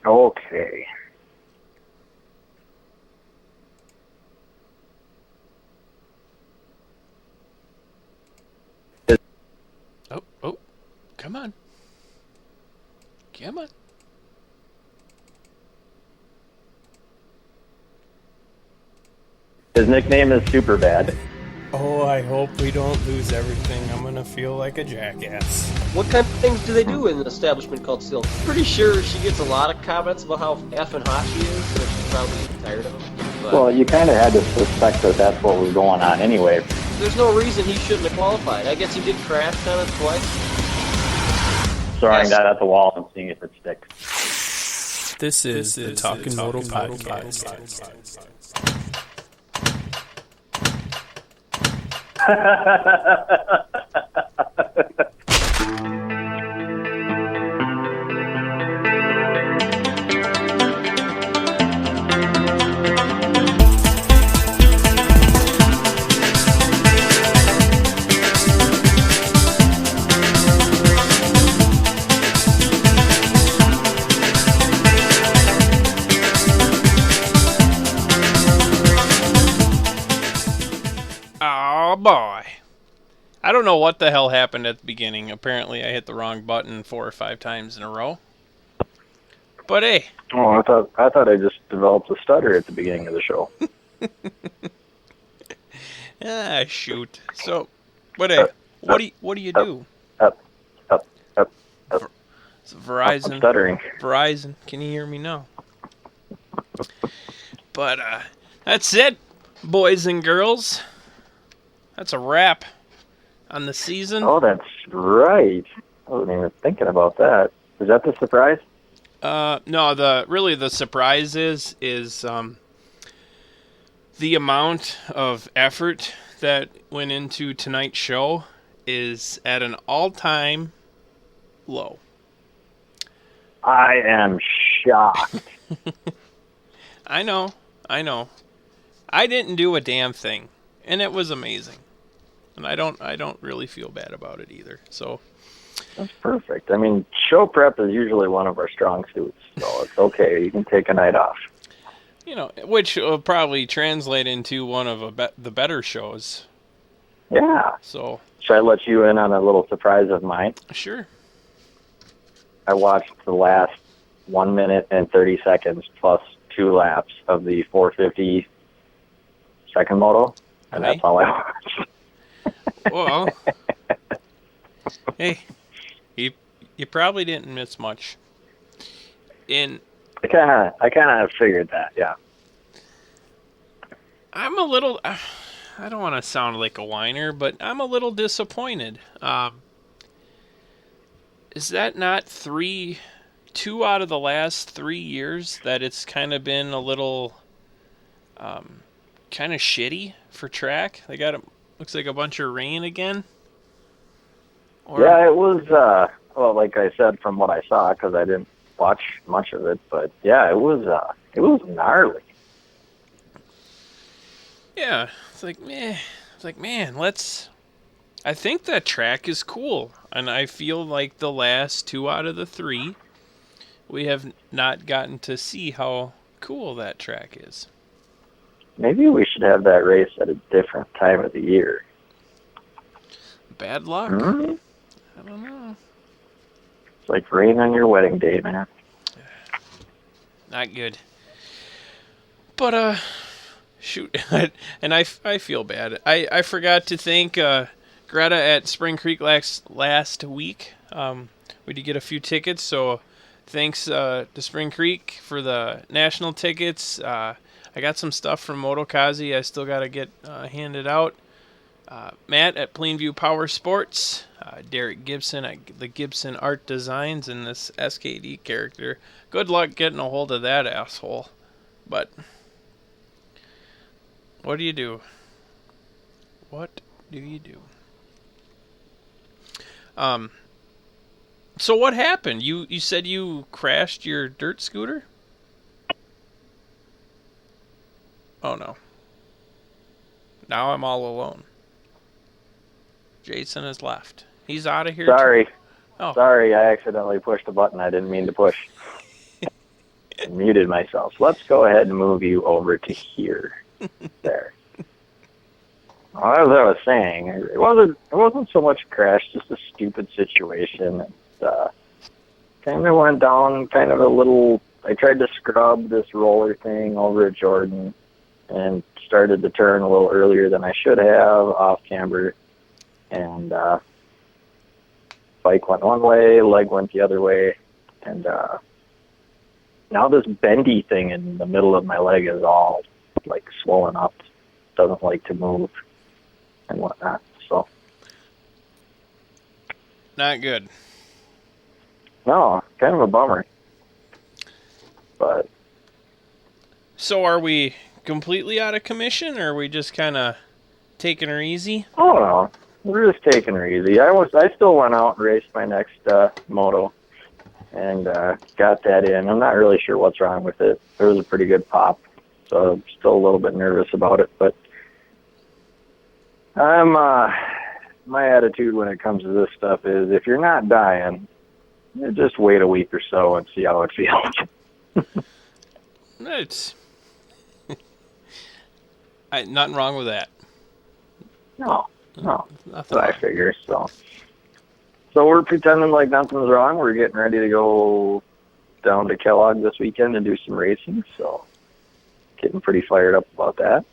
Okay. Oh, come on. Come on. His nickname is Superbad. Oh, I hope we don't lose everything. I'm gonna feel like a jackass. What kind of things do they do in an establishment called Still? Pretty sure she gets a lot of comments about how effing hot she is, which she's probably tired of. But Well, you kind of had to suspect that that's what was going on anyway. there's no reason he shouldn't have qualified. I guess he did crash kind of twice. Throwing Yes. that at the wall and seeing if it sticks. This is the Talkin' Moto Podcast. Oh, boy. I don't know what the hell happened at the beginning. Apparently, I hit the wrong button 4 or 5 times in a row. But hey, Oh, I thought I just developed a stutter at the beginning of the show. shoot. So, but hey, what do you do? Up. It's I'm Verizon. stuttering. Verizon, can you hear me now? But that's it, boys and girls. That's a wrap on the season. Oh, that's right. I wasn't even thinking about that. Is that the surprise? No, the surprise is the amount of effort that went into tonight's show is at an all-time low. I am shocked. I know. I didn't do a damn thing, and it was amazing. And I don't really feel bad about it either. So That's perfect. I mean, show prep is usually one of our strong suits, so it's okay. You can take a night off. which will probably translate into one of the better shows. Yeah. So Should I let you in on a little surprise of mine? sure. I watched the last 1 minute and 30 seconds plus 2 laps of the 450 second moto, and Okay. that's all I watched. Well, hey, you probably didn't miss much. I kind of figured that, yeah. I'm a little. I don't want to sound like a whiner, but I'm a little disappointed. Is that not 2 out of the last 3 years that it's kind of been a little, kind of shitty for track? They got looks like a bunch of rain again. Yeah, it was, well, like I said, from what I saw, because I didn't watch much of it, but yeah, it was gnarly. Yeah, it's like, man, I think that track is cool, and I feel like the last 2 out of the 3, we have not gotten to see how cool that track is. Maybe we should have that race at a different time of the year. Bad luck. Hmm? I don't know. It's like rain on your wedding day, man. Not good. But, shoot. And I feel bad. I forgot to thank Greta at Spring Creek last week. We did get a few tickets, so thanks to Spring Creek for the national tickets. I got some stuff from Motokazi I still got to get handed out. Matt at Plainview Power Sports. Derek Gibson at the Gibson Art Designs and this SKD character. Good luck getting a hold of that asshole. But what do you do? What do you do? So what happened? You said you crashed your dirt scooter? Oh no. Now I'm all alone. Jason has left. He's out of here. Sorry. Oh. Sorry, I accidentally pushed a button I didn't mean to push. muted myself. So let's go ahead and move you over to here. There. Well, as I was saying, it wasn't so much a crash, just a stupid situation. Kind of went down kind of a little. I tried to scrub this roller thing over at Jordan and started to turn a little earlier than I should have off camber. And bike went one way, leg went the other way. And now this bendy thing in the middle of my leg is all like swollen up. Doesn't like to move and whatnot. So Not good. no, kind of a bummer. But So are we completely out of commission, or are we just kind of taking her easy? I don't know. We're just taking her easy. I still went out and raced my next moto and got that in. I'm not really sure what's wrong with it. There was a pretty good pop, so I'm still a little bit nervous about it. But my attitude when it comes to this stuff is if you're not dying, just wait a week or so and see how it feels. It's nothing wrong with that. No, Nothing that's what I wrong. figure. So we're pretending like nothing's wrong. We're getting ready to go down to Kellogg this weekend and do some racing. So getting pretty fired up about that.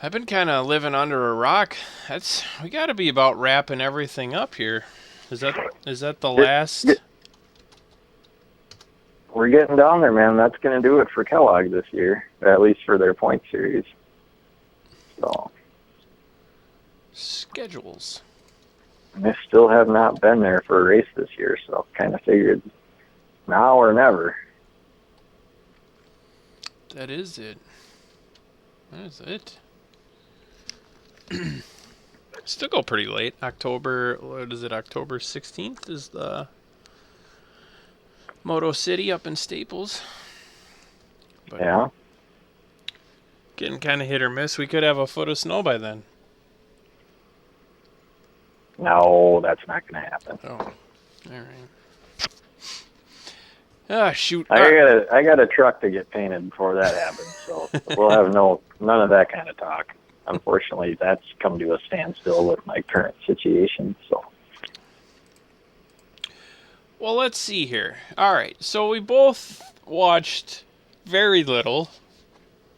I've been kind of living under a rock. We got to be about wrapping everything up here. Is that the last? We're getting down there, man. That's going to do it for Kellogg this year, at least for their point series. So Schedules. I still have not been there for a race this year, so kind of figured now or never. That is it. That is it. Still go pretty late. October 16th is the Moto City up in Staples. But Yeah. getting kind of hit or miss. We could have a foot of snow by then. No, that's not going to happen. Oh, all right. Ah, shoot. I got a truck to get painted before that happens, so we'll have none of that kind of talk. Unfortunately, that's come to a standstill with my current situation. So, Well, let's see here. All right, so we both watched very little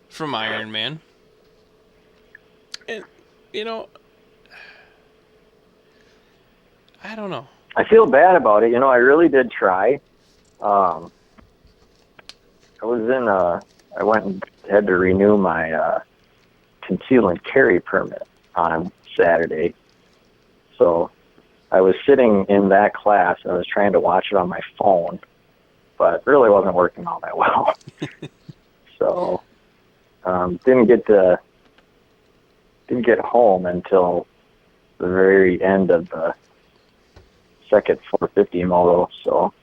from Ironman. And, I don't know. I feel bad about it. I really did try. I went and had to renew my conceal and carry permit on Saturday. So I was sitting in that class and I was trying to watch it on my phone, but it really wasn't working all that well. So didn't get home until the very end of the second 450 moto. So,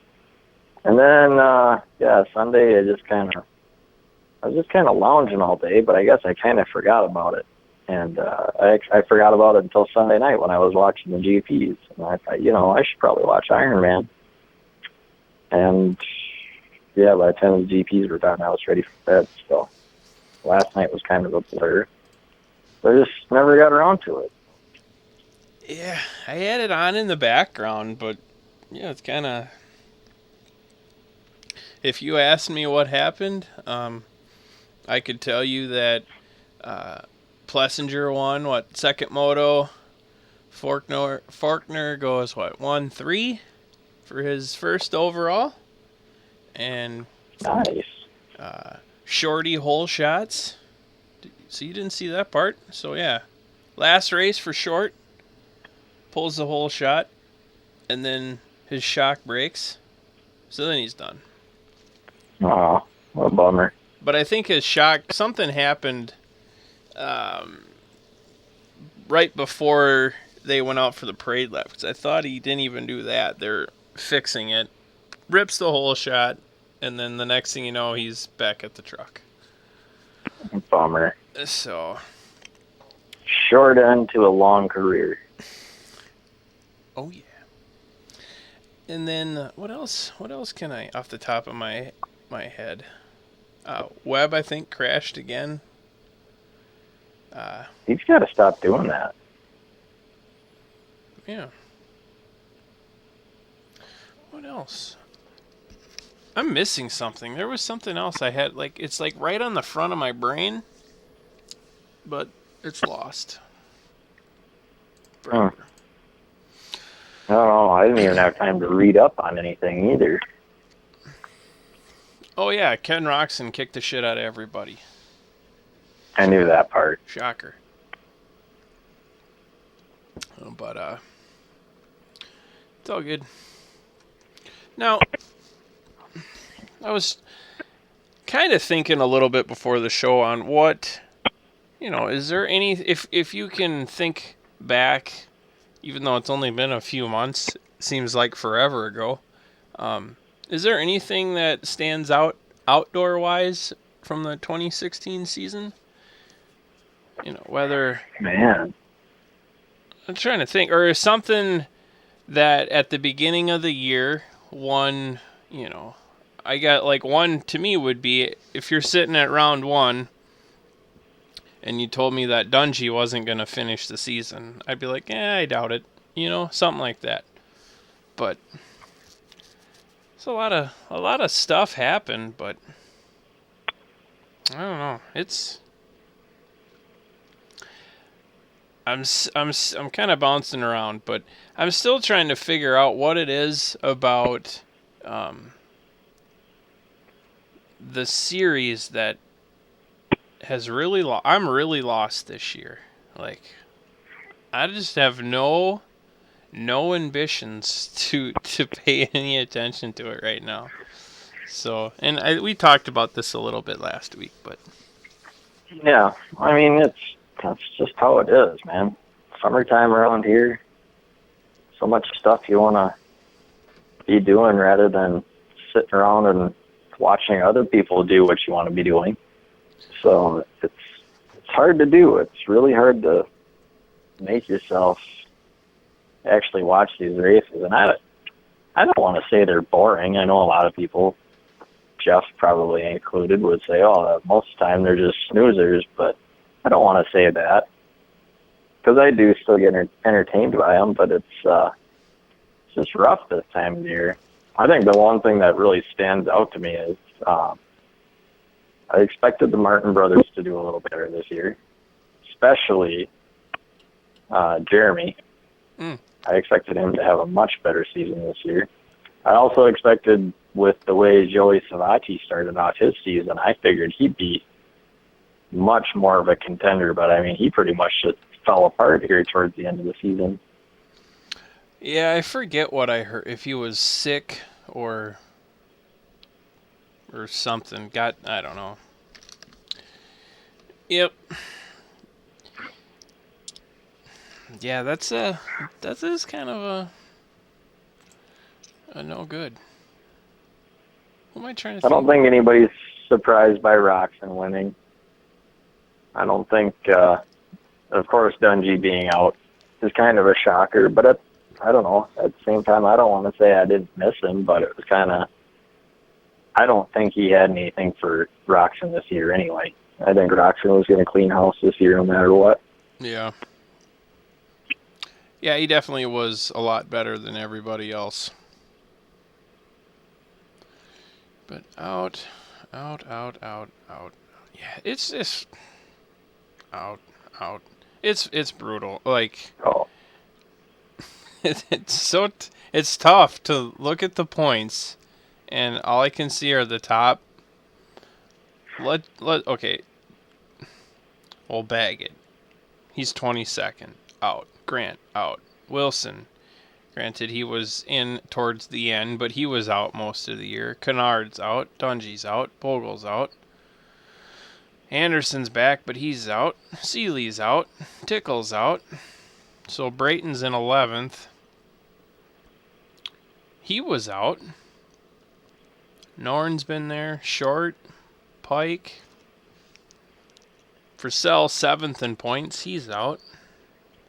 and then Sunday I was just kind of lounging all day, but I guess I kind of forgot about it. And I forgot about it until Sunday night when I was watching the GPs. And I thought, I should probably watch Ironman. And yeah, by the time the GPs were done, I was ready for bed. So last night was kind of a blur. But I just never got around to it. Yeah, I had it on in the background, but yeah, it's kind of... If you asked me what happened, I could tell you that Plessinger won, second moto. Faulkner goes, 1-3 for his first overall. And Nice. Shorty hole shots. So you didn't see that part? So yeah, last race for Short. Pulls the hole shot. And then his shock breaks. So then he's done. Oh, what a bummer. But I think his shock, something happened right before they went out for the parade lap. Because I thought he didn't even do that. They're fixing it. Rips the hole shot. And then the next thing you know, he's back at the truck. Bummer. So. Short end to a long career. Oh, yeah. And then what else? What else can I off the top of my head? Webb, I think, crashed again. He's got to stop doing that. Yeah. What else? I'm missing something. There was something else I had. Like it's like right on the front of my brain, but it's lost. Forever. I don't know. I didn't even have time to read up on anything either. Oh yeah, Ken Roxon kicked the shit out of everybody. I knew that part. Shocker. But it's all good. Now, I was kind of thinking a little bit before the show on what, is there any, if you can think back, even though it's only been a few months, seems like forever ago, is there anything that stands out outdoor-wise from the 2016 season? Whether... Man. I'm trying to think, or is something that at the beginning of the year, one, I got like one to me would be if you're sitting at round one and you told me that Dungey wasn't going to finish the season, I'd be like, I doubt it, something like that. But it's a lot of stuff happened, but I don't know. I'm kind of bouncing around, but I'm still trying to figure out what it is about the series that has really I'm really lost this year. Like, I just have no ambitions to pay any attention to it right now. So, we talked about this a little bit last week, but Yeah, I mean, that's just how it is, man. Summertime around here, so much stuff you want to be doing rather than sitting around and watching other people do what you want to be doing. So it's hard to do. It's really hard to make yourself actually watch these races. And I don't want to say they're boring. I know a lot of people, Jeff probably included, would say, most of the time they're just snoozers, but I don't want to say that because I do still get entertained by them, but it's just rough this time of year. I think the one thing that really stands out to me is I expected the Martin brothers to do a little better this year, especially Jeremy. I expected him to have a much better season this year. I also expected, with the way Joey Savati started off his season, I figured he'd be much more of a contender, but I mean, he pretty much just fell apart here towards the end of the season. Yeah, I forget what I heard, if he was sick or something. I don't know. Yep. Yeah, that is kind of a no good. What am I trying to think? I don't think anybody's surprised by Roxon winning. I don't think, of course, Dungey being out is kind of a shocker, but I don't know. At the same time, I don't want to say I didn't miss him, but it was kind of, I don't think he had anything for Roxon this year anyway. I think Roxon was going to clean house this year no matter what. Yeah. Yeah, he definitely was a lot better than everybody else. But out. Yeah, it's just out. It's brutal. Like, it's tough to look at the points, and all I can see are the top. Okay. We'll bag it. He's 22nd. Out. Grant, out. Wilson, granted he was in towards the end, but he was out most of the year. Kennard's out. Dungey's out. Bogle's out. Anderson's back, but he's out. Seeley's out. Tickle's out. So Brayton's in 11th. He was out. Norn's been there. Short. Pike. Purcell 7th in points. He's out.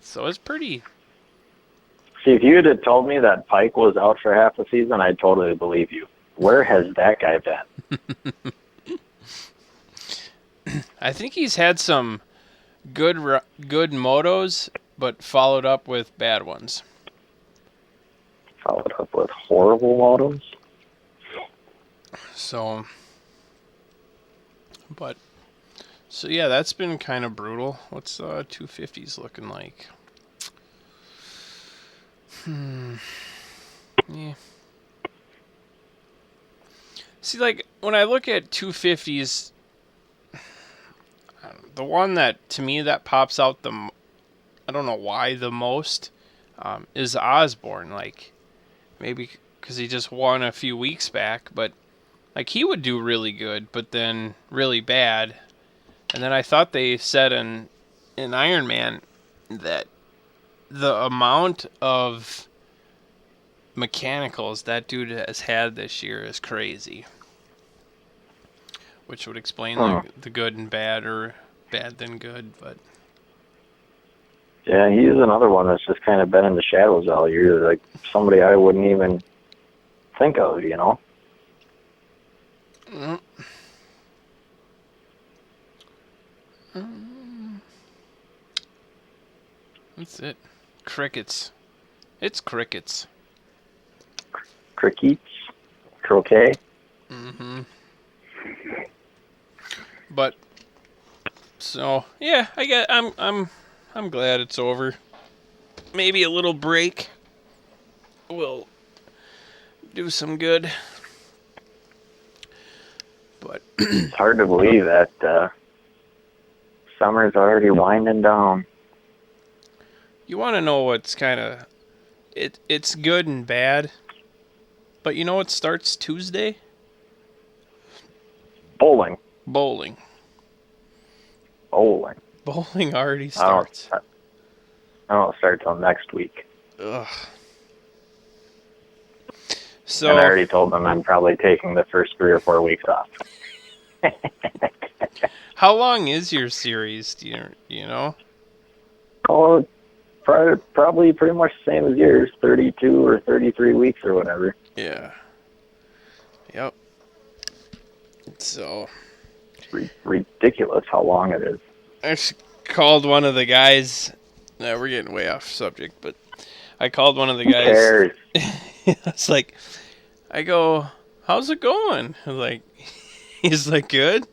So it's pretty See, if you had told me that Pike was out for half the season, I'd totally believe you. Where has that guy been? I think he's had some good motos, but followed up with bad ones. Followed up with horrible motos. So, yeah, that's been kind of brutal. What's 250s looking like? Yeah. See, like, when I look at 250s, the one that, to me, that pops out I don't know why the most, is Osborne. Like, maybe because he just won a few weeks back, but, like, he would do really good, but then really bad. And then I thought they said in Ironman that the amount of mechanicals that dude has had this year is crazy. Which would explain the good and bad, or bad then good, but... Yeah, he's another one that's just kind of been in the shadows all year. Like, somebody I wouldn't even think of, you know? That's it. Crickets. It's crickets. Crickets? Croquet? Mm-hmm. But, so, yeah, I'm glad it's over. Maybe a little break will do some good. But It's hard to believe that summer's already winding down. you want to know what's kind of... It's good and bad. But you know what starts Tuesday? Bowling. Bowling. Bowling already starts. I don't start till next week. Ugh. So, And I already told them I'm probably taking the first 3 or 4 weeks off. how long is your series? Do you know? Oh, probably pretty much the same as yours, 32 or 33 weeks or whatever. Yeah. Yep. So, It's ridiculous how long it is. I called one of the guys. No, we're getting way off subject, but I called one of the Who guys. cares? It's like, I go, how's it going? I'm like, he's like, good.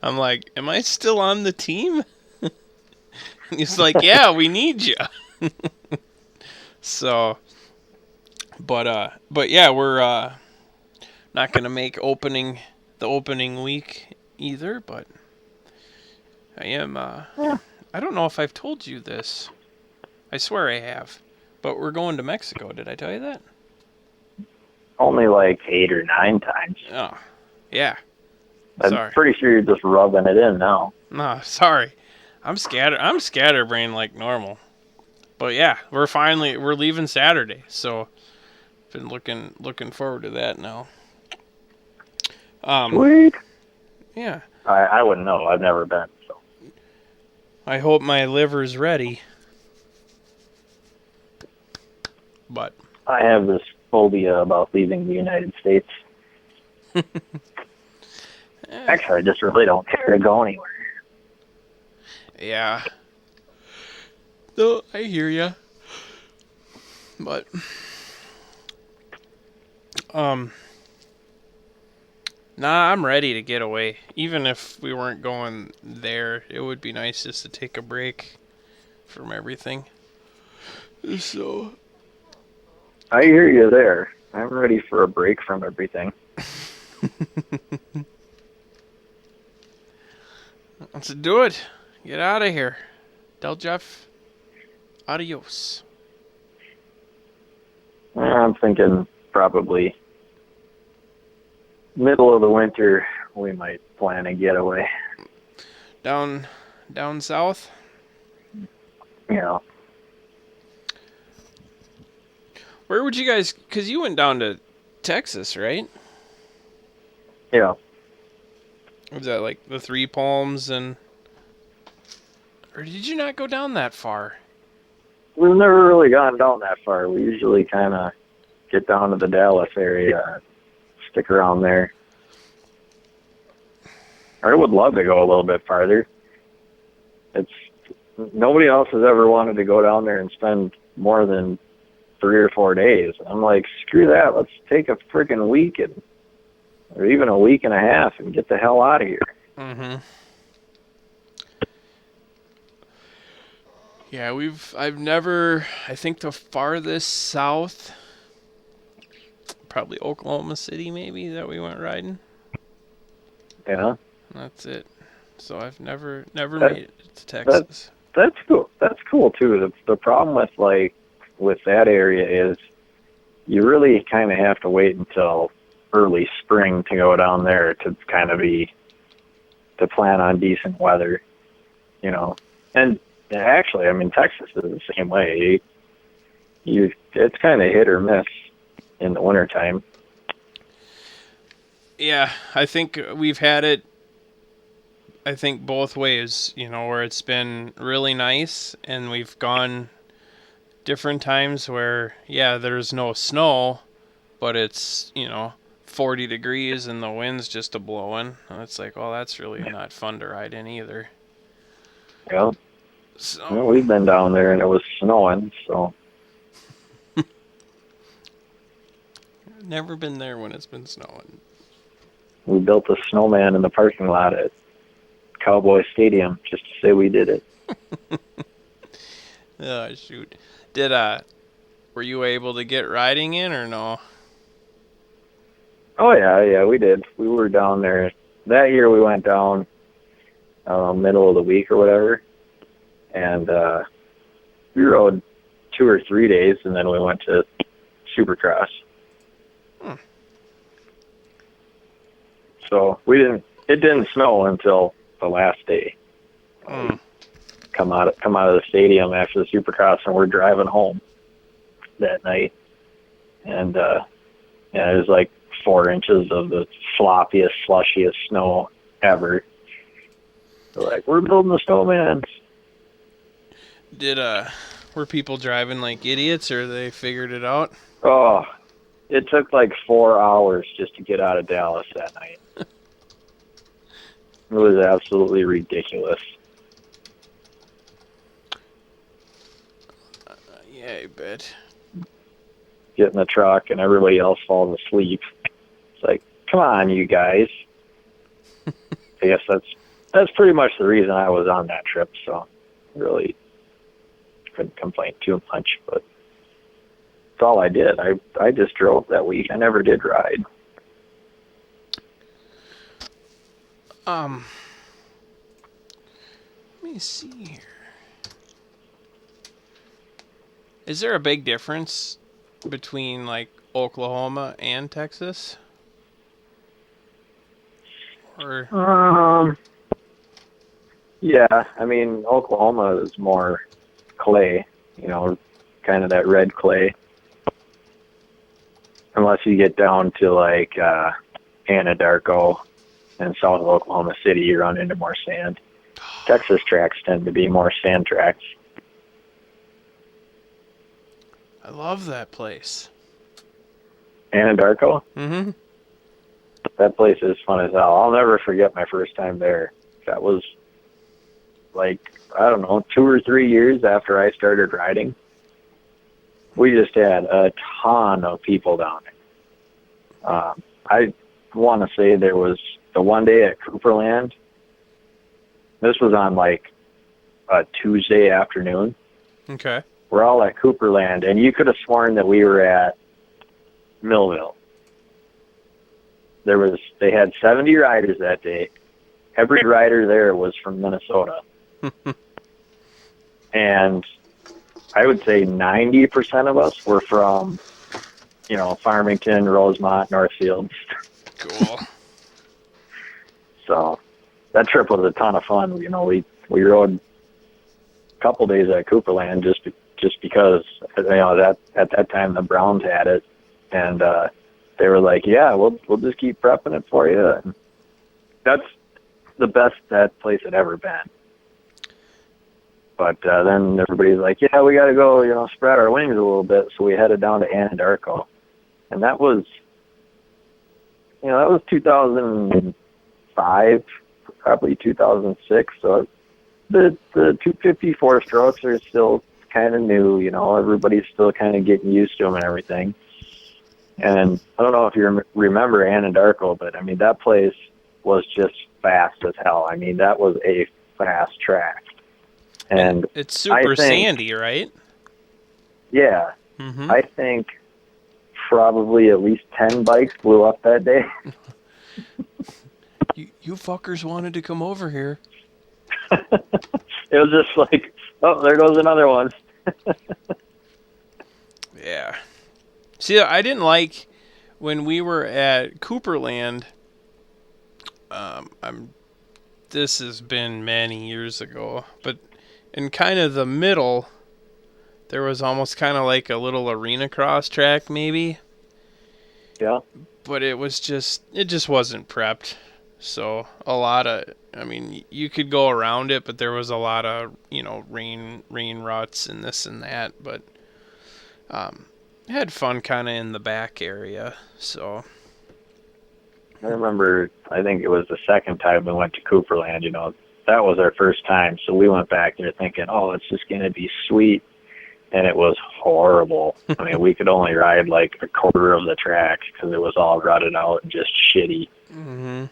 I'm like, am I still on the team? He's like, yeah, we need you. So, but yeah, we're not gonna make the opening week either. But I am. I don't know if I've told you this. I swear I have. But we're going to Mexico. Did I tell you that? Only like 8 or 9 times. Oh, yeah. I'm Sorry. pretty sure you're just rubbing it in now. No, sorry. I'm scatterbrained like normal. But yeah, we're leaving Saturday, so been looking forward to that now. Sweet. Yeah. I wouldn't know. I've never been. So. I hope my liver's ready. But I have this phobia about leaving the United States. Actually, I just really don't care to go anywhere. yeah. No, I hear ya. But nah, I'm ready to get away. Even if we weren't going there, it would be nice just to take a break from everything. So I hear you there. I'm ready for a break from everything. let's do it. Get out of here. Tell Jeff, adios. I'm thinking probably middle of the winter we might plan a getaway. Down south? Yeah. Where would you guys... Because you went down to Texas, right? Yeah. Was that like the Three Palms and... Or did you not go down that far? we've never really gone down that far. We usually kind of get down to the Dallas area, stick around there. I would love to go a little bit farther. It's nobody else has ever wanted to go down there and spend more than 3 or 4 days. I'm like, screw that. Let's take a freaking week or even a week and a half and get the hell out of here. Mm-hmm. Yeah, I've never, I think the farthest south, probably Oklahoma City maybe, that we went riding. Yeah. That's it. So I've never made it to Texas. That's cool. That's cool too. The problem with that area is you really kind of have to wait until early spring to go down there to plan on decent weather, And actually, I mean, Texas is the same way. It's kind of hit or miss in the wintertime. Yeah, I think we've had it, both ways, where it's been really nice and we've gone different times where, yeah, there's no snow, but it's, 40 degrees and the wind's just a blowing. And it's like, well, that's really not fun to ride in either. Yeah. So, Well, we've been down there and it was snowing, so. Never been there when it's been snowing. We built a snowman in the parking lot at Cowboy Stadium just to say we did it. Oh, shoot. Were you able to get riding in or no? Oh, yeah, we did. We were down there. That year we went down middle of the week or whatever, and we rode 2 or 3 days, and then we went to Supercross. So it didn't snow until the last day. Come out of the stadium after the Supercross, and we're driving home that night, and it was like 4 inches of the floppiest, slushiest snow ever. We're like, we're building the snowman. Were people driving like idiots, or they figured it out? Oh, it took like 4 hours just to get out of Dallas that night. It was absolutely ridiculous. Yeah, I bet. Get in the truck and everybody else falls asleep. It's like, come on, you guys. I guess that's pretty much the reason I was on that trip, so really couldn't complain too much, but that's all I did. I just drove that week. I never did ride. Let me see here. Is there a big difference between like Oklahoma and Texas? Or Yeah, I mean, Oklahoma is more clay, kind of that red clay. Unless you get down to like Anadarko and south of Oklahoma City, you run into more sand. Texas tracks tend to be more sand tracks. I love that place. Anadarko? Mm-hmm. That place is fun as hell. I'll never forget my first time there. That was like, I don't know, 2 or 3 years after I started riding. We just had a ton of people down there. I want to say there was the one day at Cooperland. This was on like a Tuesday afternoon. Okay. We're all at Cooperland, and you could have sworn that we were at Millville. They had 70 riders that day. Every rider there was from Minnesota. And I would say 90% of us were from, Farmington, Rosemont, Northfield. Cool. So that trip was a ton of fun. We rode a couple days at Cooperland just because, that at that time the Browns had it. And they were like, yeah, we'll just keep prepping it for you. And that's the best that place had ever been. But then everybody's like, yeah, we got to go, spread our wings a little bit. So we headed down to Anadarko. And that was 2005, probably 2006. So the 250 four-strokes are still kind of new, everybody's still kind of getting used to them and everything. And I don't know if you remember Anadarko, but, I mean, that place was just fast as hell. I mean, that was a fast track. And it's super sandy, right? Yeah. Mm-hmm. I think probably at least 10 bikes blew up that day. You fuckers wanted to come over here. It was just like, oh, there goes another one. Yeah. See, I didn't like when we were at Cooperland. This has been many years ago, but in kind of the middle, there was almost kind of like a little arena cross track, maybe. Yeah. But it just wasn't prepped. So you could go around it, but there was a lot of, rain ruts and this and that. But had fun kind of in the back area. So I remember, I think it was the second time we went to Cooperland, that was our first time. So we went back there thinking, oh, it's just going to be sweet. And it was horrible. I mean, we could only ride like a quarter of the track because it was all rutted out and just shitty. Mm-hmm.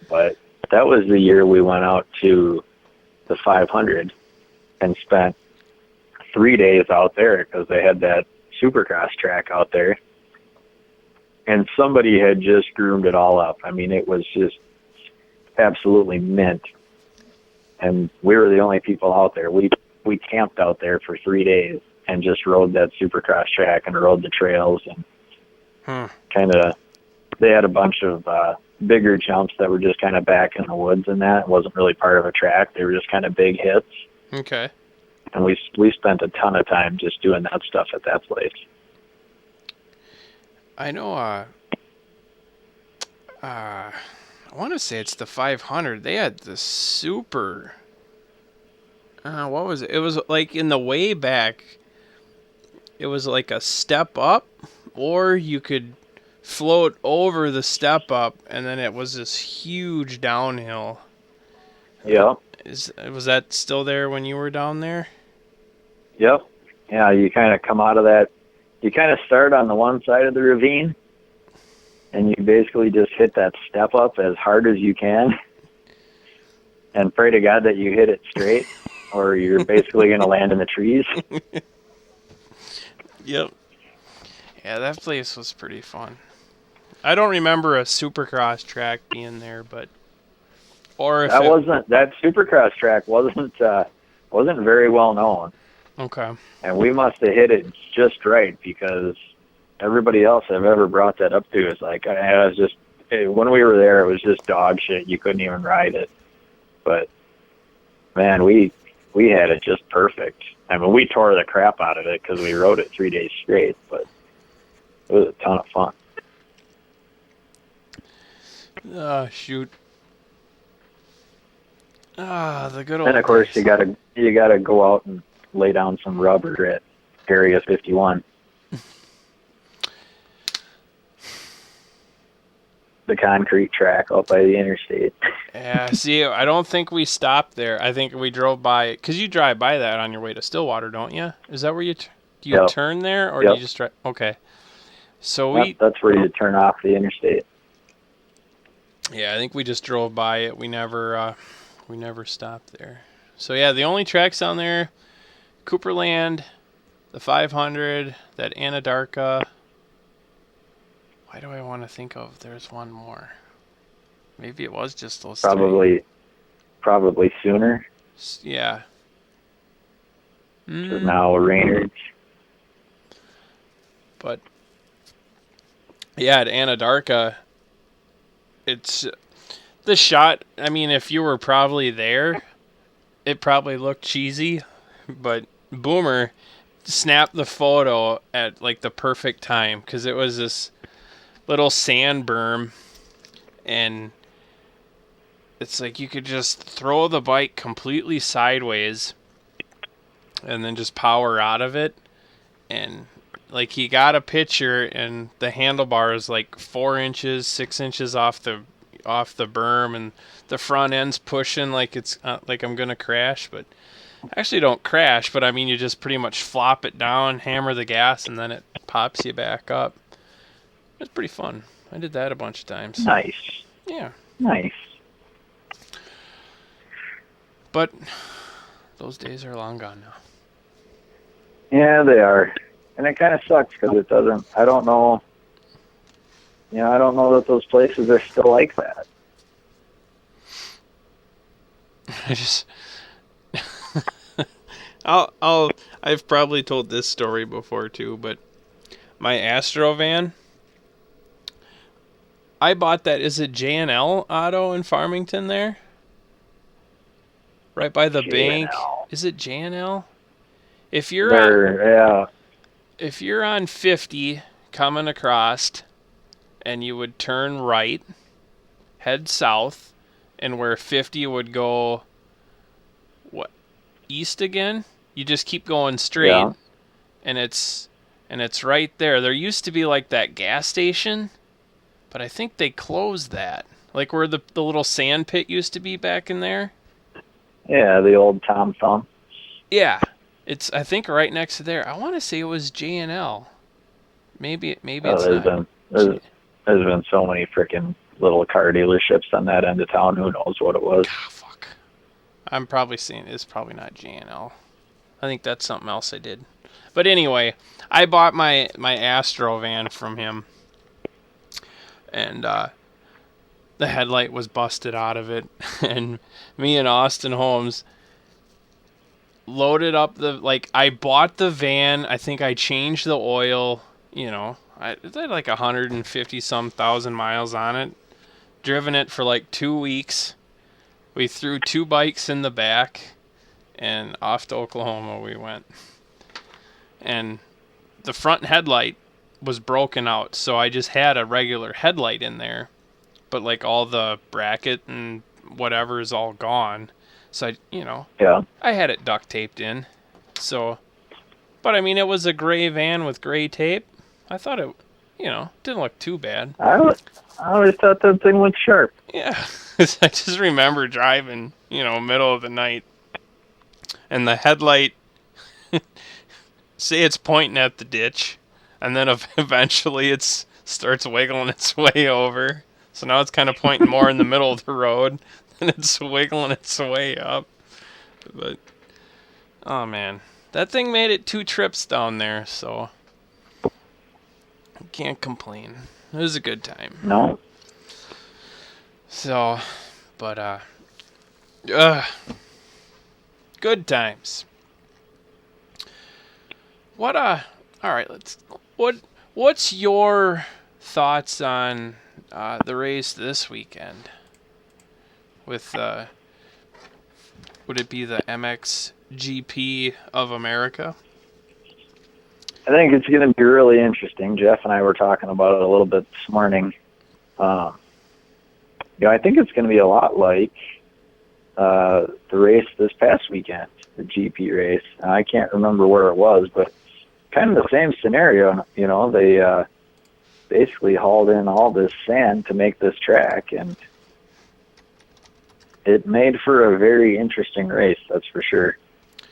But that was the year we went out to the 500 and spent 3 days out there because they had that supercross track out there. And somebody had just groomed it all up. I mean, it was just absolutely mint. And we were the only people out there. We camped out there for 3 days and just rode that supercross track and rode the trails and kind of, they had a bunch of bigger jumps that were just kind of back in the woods and that. It wasn't really part of a track. They were just kind of big hits. Okay. And we spent a ton of time just doing that stuff at that place. I know, I want to say it's the 500. They had the super... what was it? It was like in the way back, it was like a step up, or you could float over the step up, and then it was this huge downhill. Yeah. Was that still there when you were down there? Yep. Yeah, you kind of come out of that. You kind of start on the one side of the ravine, and you basically just hit that step up as hard as you can, and pray to God that you hit it straight, or you're basically going to land in the trees. Yep. Yeah, that place was pretty fun. I don't remember a supercross track being there, but that supercross track wasn't very well known. Okay. And we must have hit it just right because everybody else I've ever brought that up to is like, when we were there, it was just dog shit. You couldn't even ride it. But man, we had it just perfect. I mean, we tore the crap out of it because we rode it 3 days straight, but it was a ton of fun. Shoot. The good old And of course, days. you gotta go out and lay down some rubber at Area 51. The concrete track out by the interstate. Yeah, see, I don't think we stopped there. I think we drove by it. Because you drive by that on your way to Stillwater, don't you? Is that where do you Yep. turn there, or Yep. do you just drive? Okay. So That's where you turn off the interstate. Yeah, I think we just drove by it. We never stopped there. So yeah, the only tracks down there, Cooperland, the 500, that Anadarko. Why do I want to think of there's one more? Maybe it was just those three. Probably sooner. Yeah. So now Raynard's. But yeah, at Anadarko, it's the shot. I mean, if you were probably there, it probably looked cheesy, but Boomer snapped the photo at like the perfect time because it was this little sand berm, and it's like you could just throw the bike completely sideways and then just power out of it. And like he got a picture, and the handlebar is like 4 inches, 6 inches off the berm, and the front end's pushing like it's like I'm gonna crash, but actually don't crash. But I mean, you just pretty much flop it down, hammer the gas, and then it pops you back up. It's pretty fun. I did that a bunch of times. Nice. Yeah. Nice. But those days are long gone now. Yeah, they are. And it kind of sucks because it doesn't, I don't know, I don't know that those places are still like that. I just, I've probably told this story before too, but my Astro van, I bought that, is it J&L Auto in Farmington there? Right by the bank. Is it J&L? If you're on 50 coming across, and you would turn right, head south, and where 50 would go east again, you just keep going straight. Yeah. And it's right there. There used to be like that gas station, but I think they closed that. Like where the little sand pit used to be back in there. Yeah, the old Tom Thumb. Yeah. It's, I think, right next to there. I want to say it was J&L. Maybe it's not. There's been so many freaking little car dealerships on that end of town. Who knows what it was? God, fuck. I'm probably seeing it's probably not J&L. I think that's something else I did. But anyway, I bought my Astro van from him, and the headlight was busted out of it, and me and Austin Holmes loaded up I bought the van. I think I changed the oil. It had like 150 some thousand miles on it. Driven it for like 2 weeks. We threw 2 bikes in the back, and off to Oklahoma we went. And the front headlight was broken out, so I just had a regular headlight in there, but like all the bracket and whatever is all gone. So I had it duct taped in. So, but I mean, it was a gray van with gray tape. I thought it, didn't look too bad. I always thought that thing looked sharp. Yeah, I just remember driving, middle of the night, and the headlight, say it's pointing at the ditch, and then eventually it starts wiggling its way over. So now it's kind of pointing more in the middle of the road, and it's wiggling its way up. But, oh man, that thing made it 2 trips down there, so can't complain. It was a good time. No. So, but good times. All right, what's your thoughts on the race this weekend? With would it be the MXGP of America? I think it's going to be really interesting. Jeff and I were talking about it a little bit this morning. I think it's going to be a lot like the race this past weekend, the GP race. I can't remember where it was, but kind of the same scenario. They basically hauled in all this sand to make this track, and it made for a very interesting race, that's for sure.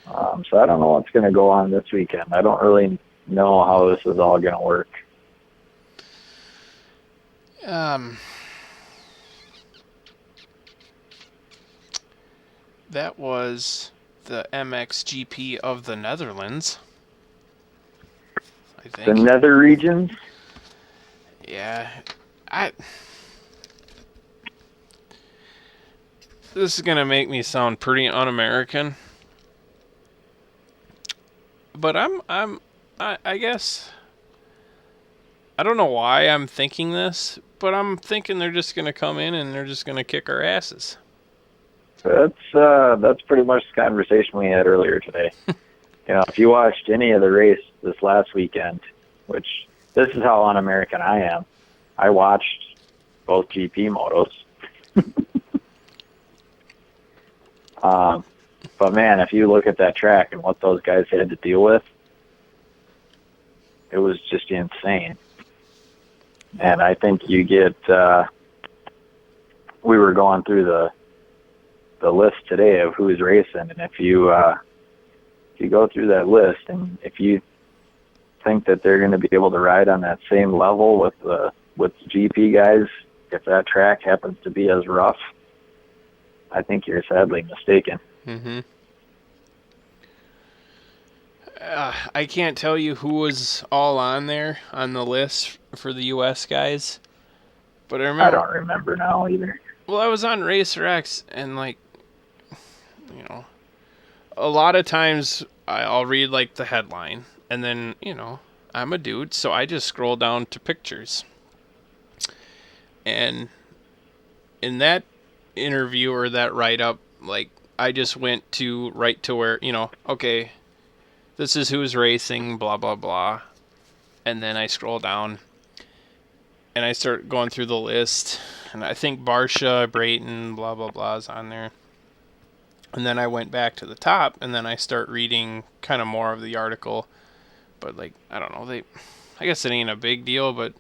So I don't know what's going to go on this weekend. I don't really know how this is all going to work. That was the MXGP of the Netherlands, I think. The nether regions? Yeah. This is going to make me sound pretty un-American. But I guess, I don't know why I'm thinking this, but I'm thinking they're just going to come in and they're just going to kick our asses. That's pretty much the conversation we had earlier today. If you watched any of the race this last weekend, which this is how un-American I am, I watched both GP motos. But man, if you look at that track and what those guys had to deal with, it was just insane. And I think you get, we were going through the list today of who's racing, and if you go through that list, and if you think that they're going to be able to ride on that same level with the GP guys, if that track happens to be as rough, I think you're sadly mistaken. Mm-hmm. I can't tell you who was all on there on the list for the U.S. guys, but I remember. I don't remember now either. Well, I was on Racer X, and like, you know, a lot of times I'll read like the headline, and then I'm a dude, so I just scroll down to pictures, and in that interview or that write-up, like I just went right to where okay. This is who's racing, blah, blah, blah. And then I scroll down and I start going through the list. And I think Barsha, Brayton, blah, blah, blah is on there. And then I went back to the top and then I start reading kind of more of the article. But, like, I don't know. I guess it ain't a big deal, but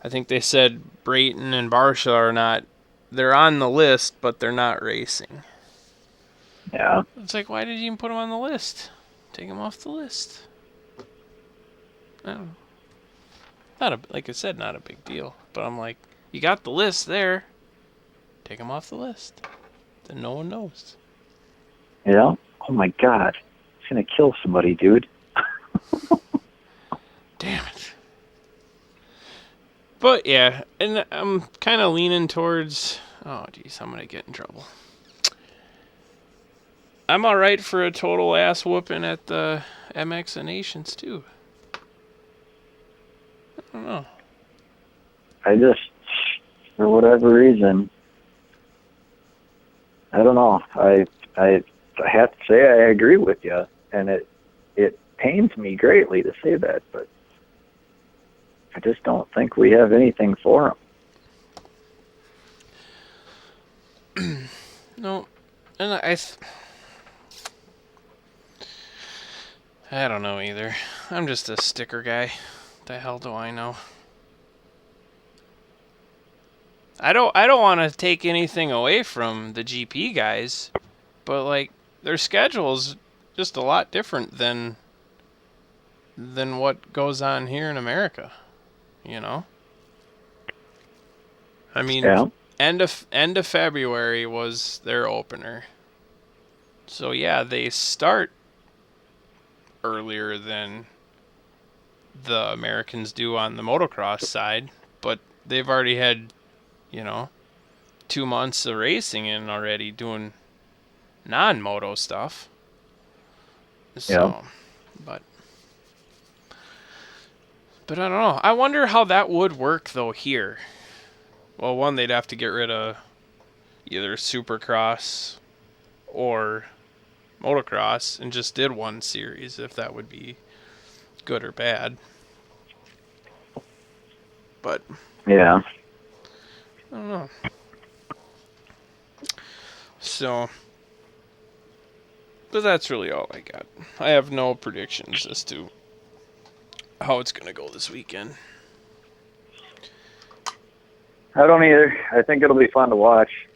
I think they said Brayton and Barsha are not, they're on the list, but they're not racing. Yeah. It's like, why did you even put them on the list? Take them off the list. I don't know. Like I said, not a big deal. But I'm like, you got the list there. Take them off the list. Then no one knows. Yeah? Oh my God. It's going to kill somebody, dude. Damn it. But yeah, and I'm kind of leaning towards, oh geez, I'm going to get in trouble. I'm alright for a total ass whooping at the MX and Nations too. I don't know. I just, for whatever reason, I don't know. I have to say I agree with you, and it pains me greatly to say that, but I just don't think we have anything for them. No, and I don't know either. I'm just a sticker guy. The hell do I know? I don't want to take anything away from the GP guys, but like their schedule's just a lot different than what goes on here in America. I mean, yeah. end of February was their opener. So yeah, they start earlier than the Americans do on the motocross side, but they've already had 2 months of racing in already doing non-moto stuff. So, yeah. but I don't know. I wonder how that would work though here. Well, one, they'd have to get rid of either Supercross or motocross and just did one series, if that would be good or bad. But yeah, I don't know. So, but that's really all I got. I have no predictions as to how it's gonna go this weekend. I don't either. I think it'll be fun to watch.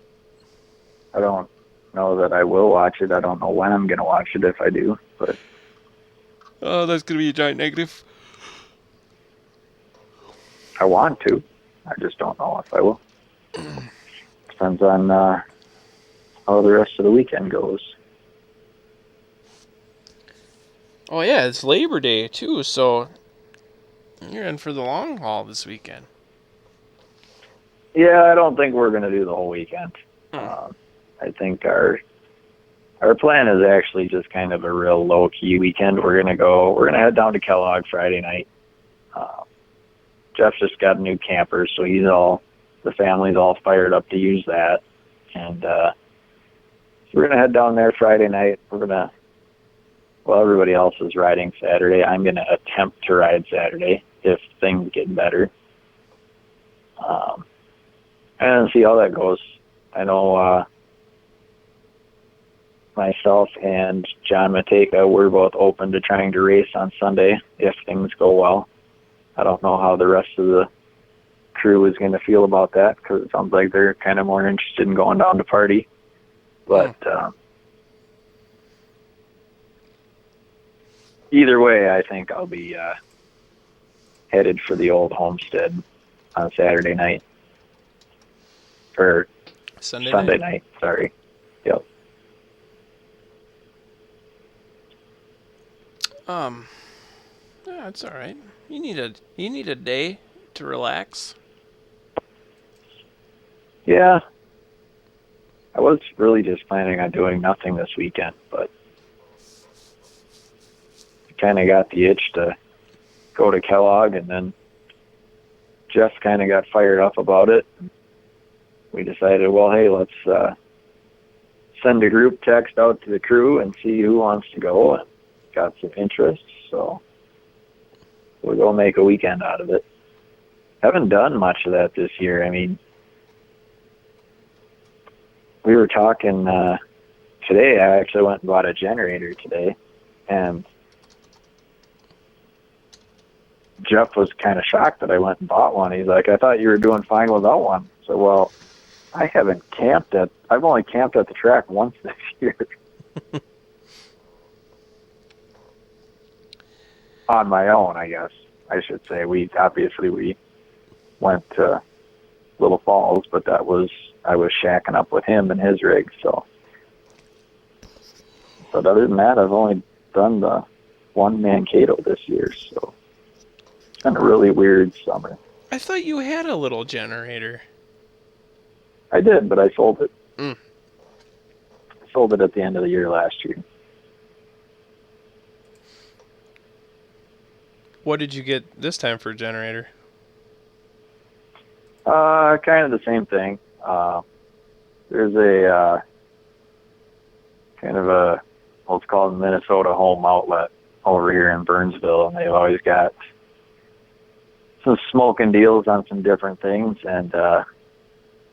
I don't know that I will watch it. I don't know when I'm gonna watch it if I do, but Oh, that's gonna be a giant negative. I want to. I just don't know if I will. Depends on how the rest of the weekend goes. Oh yeah, it's Labor Day too, so you're in for the long haul this weekend. Yeah, I don't think we're gonna do the whole weekend. I think our plan is actually just kind of a real low key weekend. We're gonna head down to Kellogg Friday night. Jeff just got a new camper, so the family's all fired up to use that. And we're gonna head down there Friday night. Everybody else is riding Saturday. I'm gonna attempt to ride Saturday if things get better. And see how that goes. I know myself and John Mateka, we're both open to trying to race on Sunday if things go well. I don't know how the rest of the crew is going to feel about that because it sounds like they're kind of more interested in going down to party. But either way, I think I'll be headed for the old homestead on Saturday night. Or Sunday night. Sorry. Yep. Yeah, it's all right. You need a day to relax. Yeah. I was really just planning on doing nothing this weekend, but I kind of got the itch to go to Kellogg, and then Jeff kind of got fired up about it. We decided, well, hey, let's send a group text out to the crew and see who wants to go, and got some interest, so we'll go make a weekend out of it. Haven't done much of that this year. I mean, we were talking today. I actually went and bought a generator today, and Jeff was kind of shocked that I went and bought one. He's like, I thought you were doing fine without one. So, well, I've only camped at the track once this year. On my own, I guess I should say. We went to Little Falls, but I was shacking up with him and his rig. So, but other than that, I've only done the one Mankato this year. So it's been a really weird summer. I thought you had a little generator. I did, but I sold it. I sold it at the end of the year last year. What did you get this time for a generator? Kind of the same thing. There's a kind of a what's called Minnesota Home Outlet over here in Burnsville, and they've always got some smoking deals on some different things. And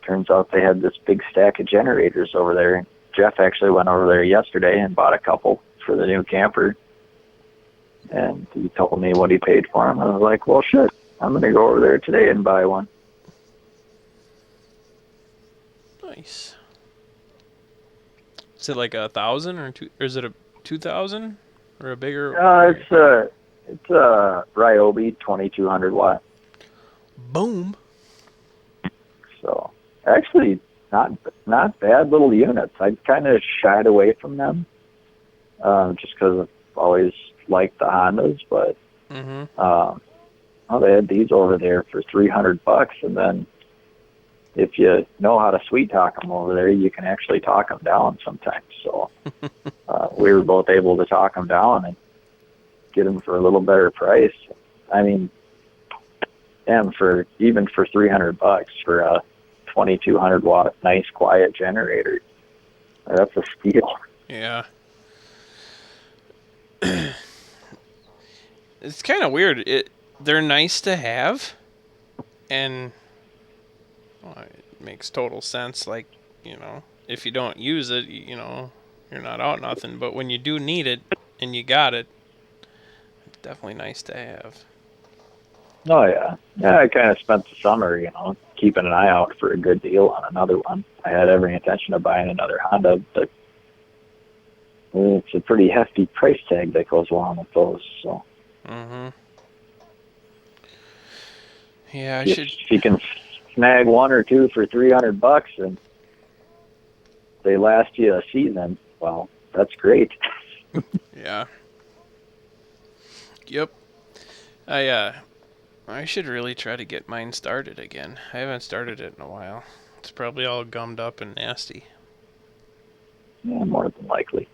turns out they had this big stack of generators over there. Jeff actually went over there yesterday and bought a couple for the new camper. And he told me what he paid for them. I was like, well, shit, I'm going to go over there today and buy one. Nice. Is it like 1,000 or is it a 2,000 or a bigger? It's a Ryobi 2200 watt. Boom. So actually, not bad little units. I kind of shied away from them, just because I've always liked the Hondas. But they had these over there for $300, and then if you know how to sweet talk them over there, you can actually talk them down sometimes. So we were both able to talk them down and get them for a little better price. I mean, and for $300 for a 2200 watt nice quiet generator, that's a steal. Yeah. It's kind of weird. They're nice to have, and it makes total sense. Like, if you don't use it, you're not out nothing. But when you do need it and you got it, it's definitely nice to have. Oh, yeah. Yeah, I kind of spent the summer, keeping an eye out for a good deal on another one. I had every intention of buying another Honda, but it's a pretty hefty price tag that goes along with those. So. Yeah, if you can snag one or two for $300 and they last you a season, well, that's great. Yeah. Yep. I should really try to get mine started again. I haven't started it in a while. It's probably all gummed up and nasty. Yeah, more than likely.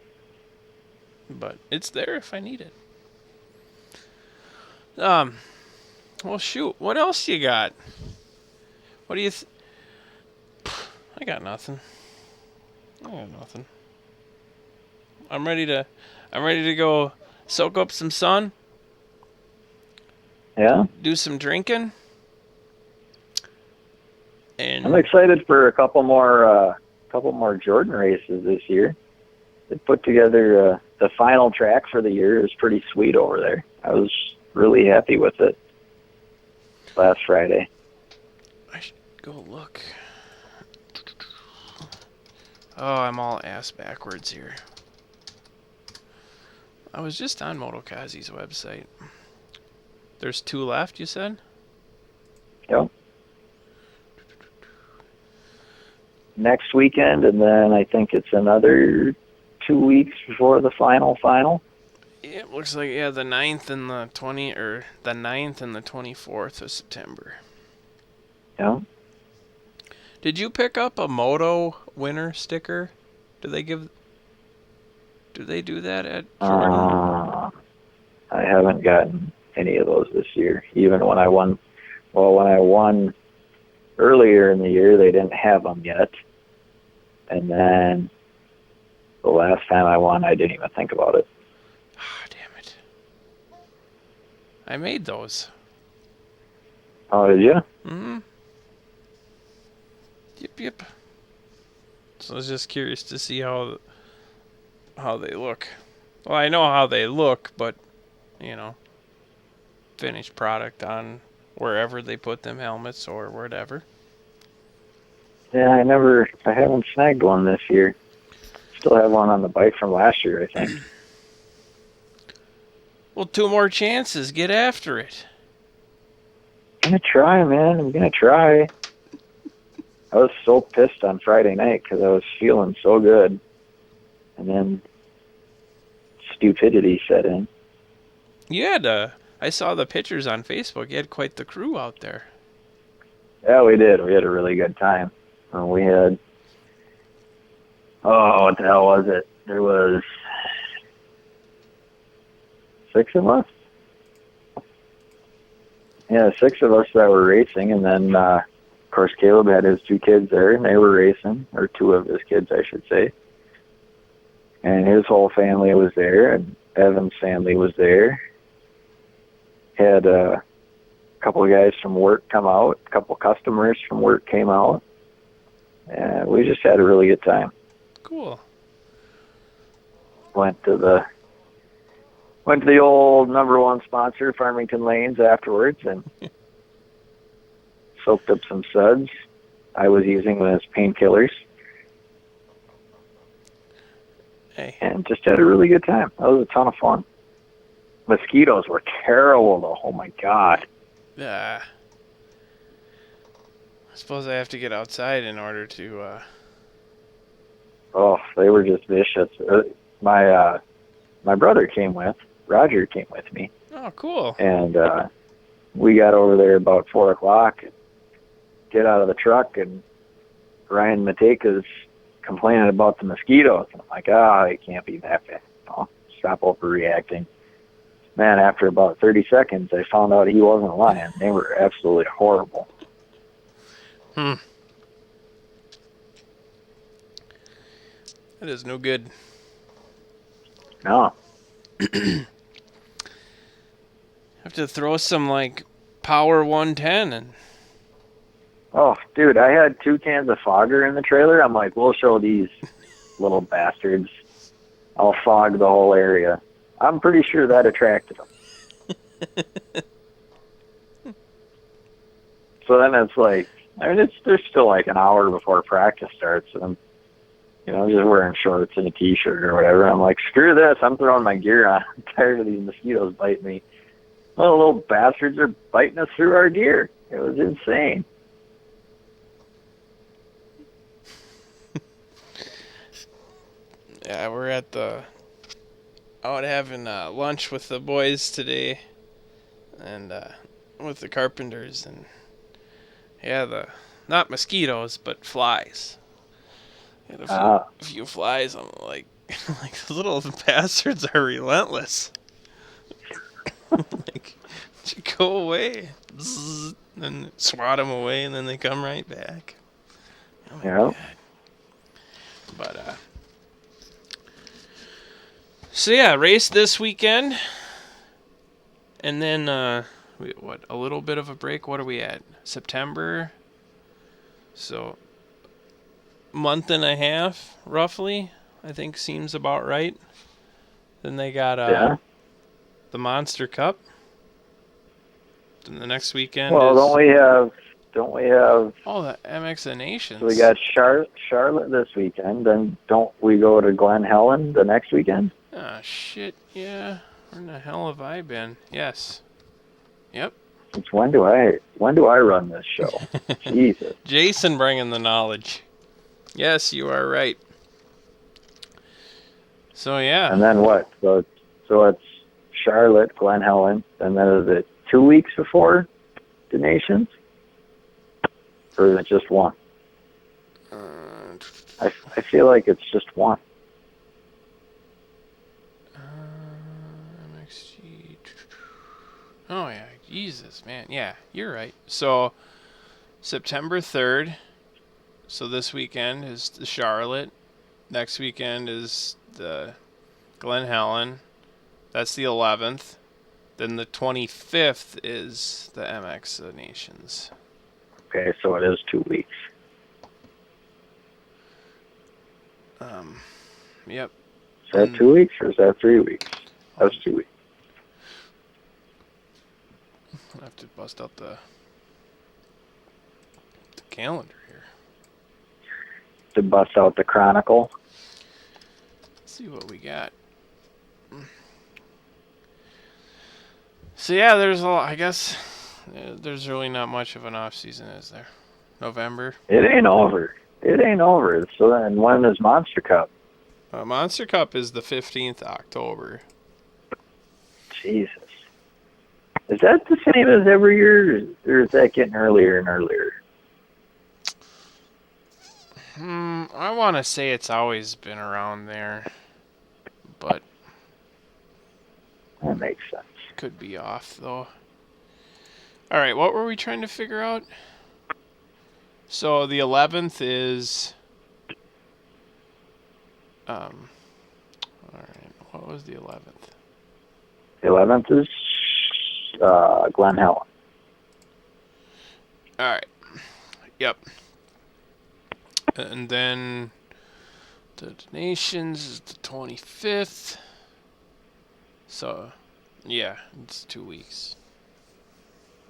But it's there if I need it. Well, shoot. What else you got? What do you? I got nothing. I'm ready to go soak up some sun. Yeah. Do some drinking. And I'm excited for a couple more Jordan races this year. they put together the final track for the year. It was pretty sweet over there. I was really happy with it last Friday. I should go look. Oh, I'm all ass backwards here. I was just on Motokazi's website. There's 2 left, you said? Yep. Next weekend, and then I think it's another 2 weeks before the final. Yeah, it looks like the 9th and the 9th and the 24th of September. Yeah. Did you pick up a Moto winner sticker? Do they do that at Jordan? I haven't gotten any of those this year. Even when I won, when I won earlier in the year, they didn't have them yet. And then the last time I won, I didn't even think about it. Ah, damn it. I made those. Oh, did you? Mm-hmm. Yep. So I was just curious to see how they look. Well, I know how they look, but, finished product on wherever they put them helmets or whatever. Yeah, I haven't snagged one this year. Still have one on the bike from last year, I think. Well, 2 more chances. Get after it. I'm gonna try, man. I'm gonna try. I was so pissed on Friday night because I was feeling so good. And then stupidity set in. You had I saw the pictures on Facebook. You had quite the crew out there. Yeah, we did. We had a really good time. We had, what the hell was it? There was 6 of us? Yeah, 6 of us that were racing, and then, of course, Caleb had his 2 kids there, and they were racing, or 2 of his kids, I should say. And his whole family was there, and Evan's family was there. Had a couple of guys from work come out, a couple customers from work came out, and we just had a really good time. Cool. Went to the old #1 sponsor, Farmington Lanes, afterwards, and soaked up some suds. I was using them as painkillers. Hey. And just had a really good time. That was a ton of fun. Mosquitoes were terrible, though. Oh, my God. I suppose I have to get outside in order to... Oh, they were just vicious. My brother came with. Roger came with me. Oh, cool. And we got over there about 4 o'clock. Get out of the truck, and Ryan Mateka's complaining about the mosquitoes. And I'm like, it can't be that bad. Stop overreacting. Man, after about 30 seconds, I found out he wasn't lying. They were absolutely horrible. That is no good. No. Have to throw some, Power 110 and... Oh, dude, I had 2 cans of fogger in the trailer. I'm like, we'll show these little bastards. I'll fog the whole area. I'm pretty sure that attracted them. So then it's like, there's still like an hour before practice starts, and I'm, just wearing shorts and a t-shirt or whatever. I'm like, screw this, I'm throwing my gear on. I'm tired of these mosquitoes biting me. Well, little bastards are biting us through our gear. It was insane. Yeah, we're out having lunch with the boys today, and with the carpenters, and not mosquitoes, but flies. Had a few flies. I'm like the little bastards are relentless. Go away, Zzz, and swat them away, and then they come right back. Oh my God. But so yeah, race this weekend, and then a little bit of a break. What are we at? September. So month and a half, roughly, I think seems about right. Then they got Yeah. the Monster Cup. Then the next weekend Well, is don't we have? the MX of Nations. So we got Charlotte this weekend. Then don't we go to Glen Helen the next weekend? Ah, shit, yeah. Where in the hell have I been? Yes. Yep. Since when do I run this show? Jesus. Jason bringing the knowledge. Yes, you are right. So, yeah. And then what? So it's Charlotte, Glen Helen, and then is it 2 weeks before the Nations? Or is it just one? I feel like it's just one. MXG. Oh, yeah. Jesus, man. Yeah, you're right. So, September 3rd. So, this weekend is the Charlotte. Next weekend is the Glen Helen. That's the 11th. Then the 25th is the MX of Nations. Okay, so it is 2 weeks. Yep. Is that 2 weeks or is that 3 weeks? That's 2 weeks. I have to bust out the calendar here. To bust out the Chronicle. Let's see what we got. So yeah, there's a lot, I guess there's really not much of an off season, is there? November. It ain't over. So then when is Monster Cup? Monster Cup is the 15th October. Jesus. Is that the same as every year, or is that getting earlier and earlier? I want to say it's always been around there, but That makes sense. could be off though. All right, what were we trying to figure out? So the 11th is all right, what was the 11th? The 11th is Glen Helen. All right. Yep. And then the Nations is the 25th. So, yeah, it's 2 weeks.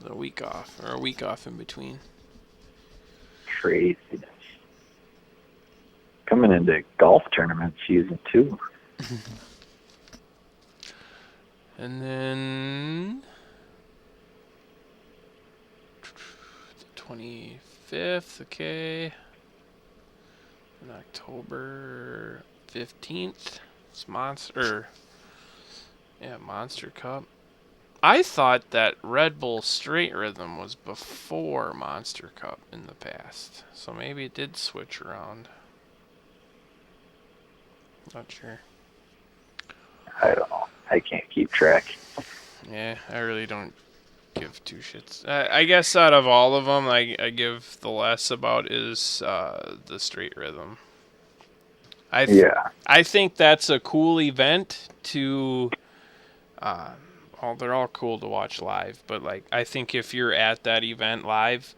A week off, or a week off in between. Craziness. Coming into golf tournament season 2. And then the 25th, okay. And October 15th, it's Monster Cup. I thought that Red Bull Straight Rhythm was before Monster Cup in the past. So maybe it did switch around. Not sure. I don't know. I can't keep track. Yeah, I really don't give two shits. I guess out of all of them, I give the less about is the Straight Rhythm. I think that's a cool event to... well, they're all cool to watch live, but like I think if you're at that event live,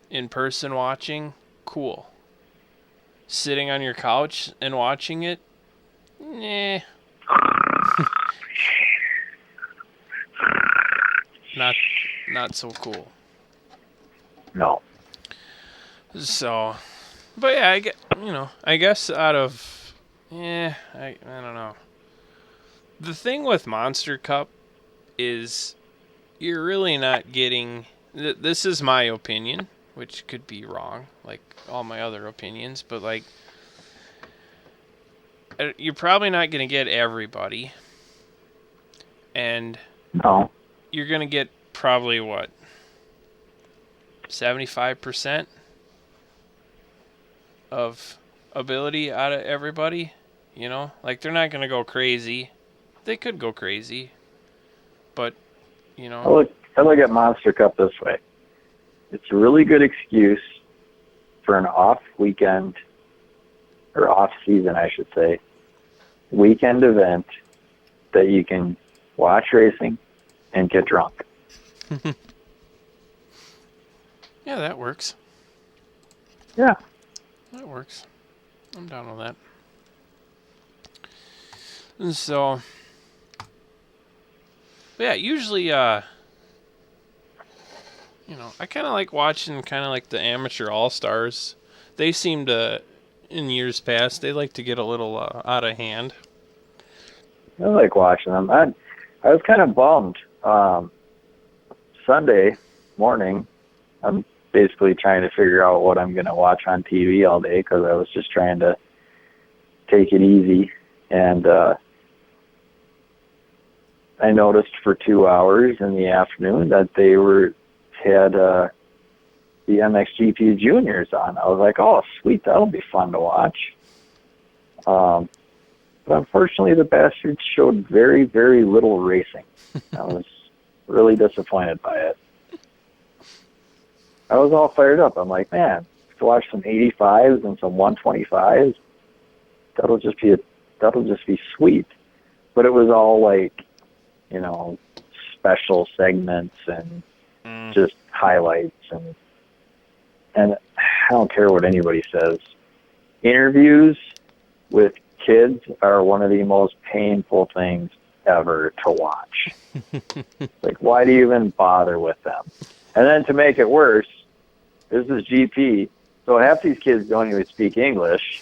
in person watching, cool. Sitting on your couch and watching it, nah. Not so cool. No. So, but yeah, I guess out of, I don't know. The thing with Monster Cup is you're really not getting, this is my opinion, which could be wrong, like all my other opinions, but like, you're probably not going to get everybody. And No. you're going to get probably what? 75% of ability out of everybody, you know? Like they're not going to go crazy. They could go crazy. But, you know, I look at Monster Cup this way. It's a really good excuse for an off weekend, or off season, I should say, weekend event that you can watch racing and get drunk. Yeah, that works. Yeah. That works. I'm down with that. So, yeah, usually, I kind of like watching kind of like the amateur all-stars. They seem to, in years past, they like to get a little out of hand. I like watching them. I was kind of bummed. Sunday morning, I'm basically trying to figure out what I'm going to watch on TV all day because I was just trying to take it easy. And I noticed for 2 hours in the afternoon that they had the MXGP Juniors on. I was like, oh, sweet, that'll be fun to watch. But unfortunately, the bastards showed very, very little racing. I was really disappointed by it. I was all fired up. I'm like, man, to watch some 85s and some 125s, that'll just be sweet. But it was all like, special segments and just highlights and I don't care what anybody says. Interviews with kids are one of the most painful things ever to watch. Like, why do you even bother with them? And then to make it worse, this is GP, so half these kids don't even speak English.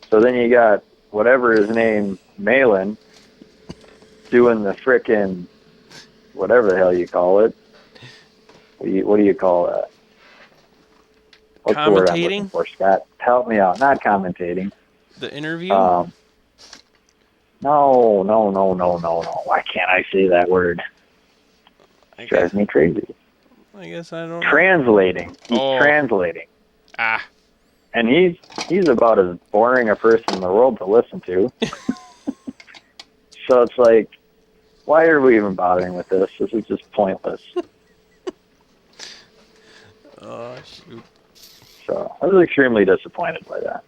So then you got whatever his name, Malin, doing the frickin' whatever the hell you call it. What do you call that? What's the word I'm looking for, Scott? Help me out. Not commentating. The interview? No. Why can't I say that word? It drives me crazy. I guess I don't know. Translating. He's translating. Ah. And he's about as boring a person in the world to listen to. So it's like, why are we even bothering with this? This is just pointless. Oh, shoot. So I was extremely disappointed by that.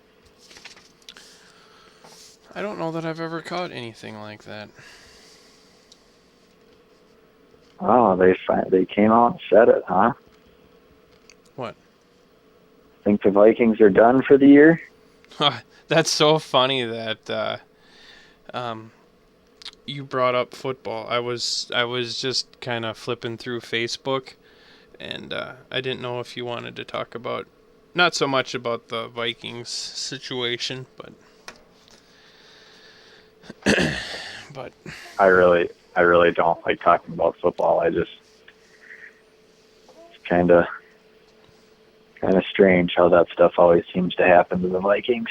I don't know that I've ever caught anything like that. Oh, they came out and said it, huh? What? Think the Vikings are done for the year? That's so funny that you brought up football. I was just kind of flipping through Facebook, and I didn't know if you wanted to talk about, not so much about the Vikings situation, but I really don't like talking about football. It's kind of strange how that stuff always seems to happen to the Vikings.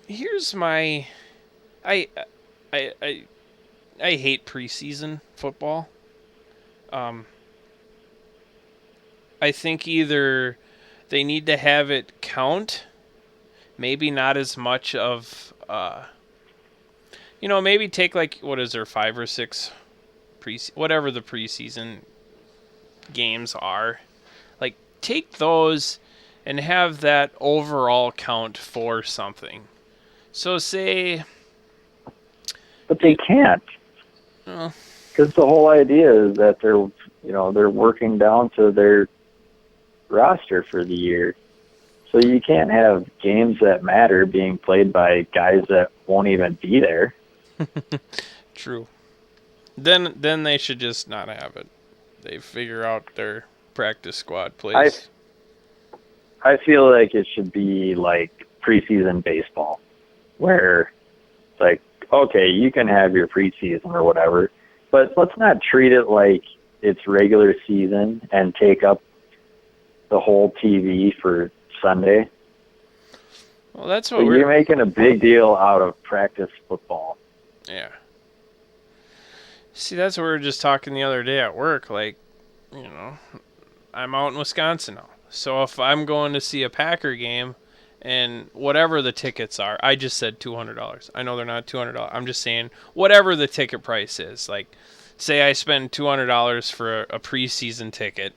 Here's my, I hate preseason football. I think either they need to have it count, maybe not as much of, maybe take like, what is there, 5 or 6 whatever the preseason games are, like take those and have that overall count for something. So say, but they can't, because the whole idea is that they're working down to their roster for the year. So you can't have games that matter being played by guys that won't even be there. True. Then they should just not have it. They figure out their practice squad plays. I feel like it should be like preseason baseball, where like, okay, you can have your preseason or whatever, but let's not treat it like it's regular season and take up the whole TV for Sunday. Well, that's what you're making a big deal out of practice football. Yeah. See, that's what we were just talking the other day at work. Like, I'm out in Wisconsin now. So if I'm going to see a Packer game and whatever the tickets are, I just said $200. I know they're not $200. I'm just saying whatever the ticket price is. Like, say I spend $200 for a preseason ticket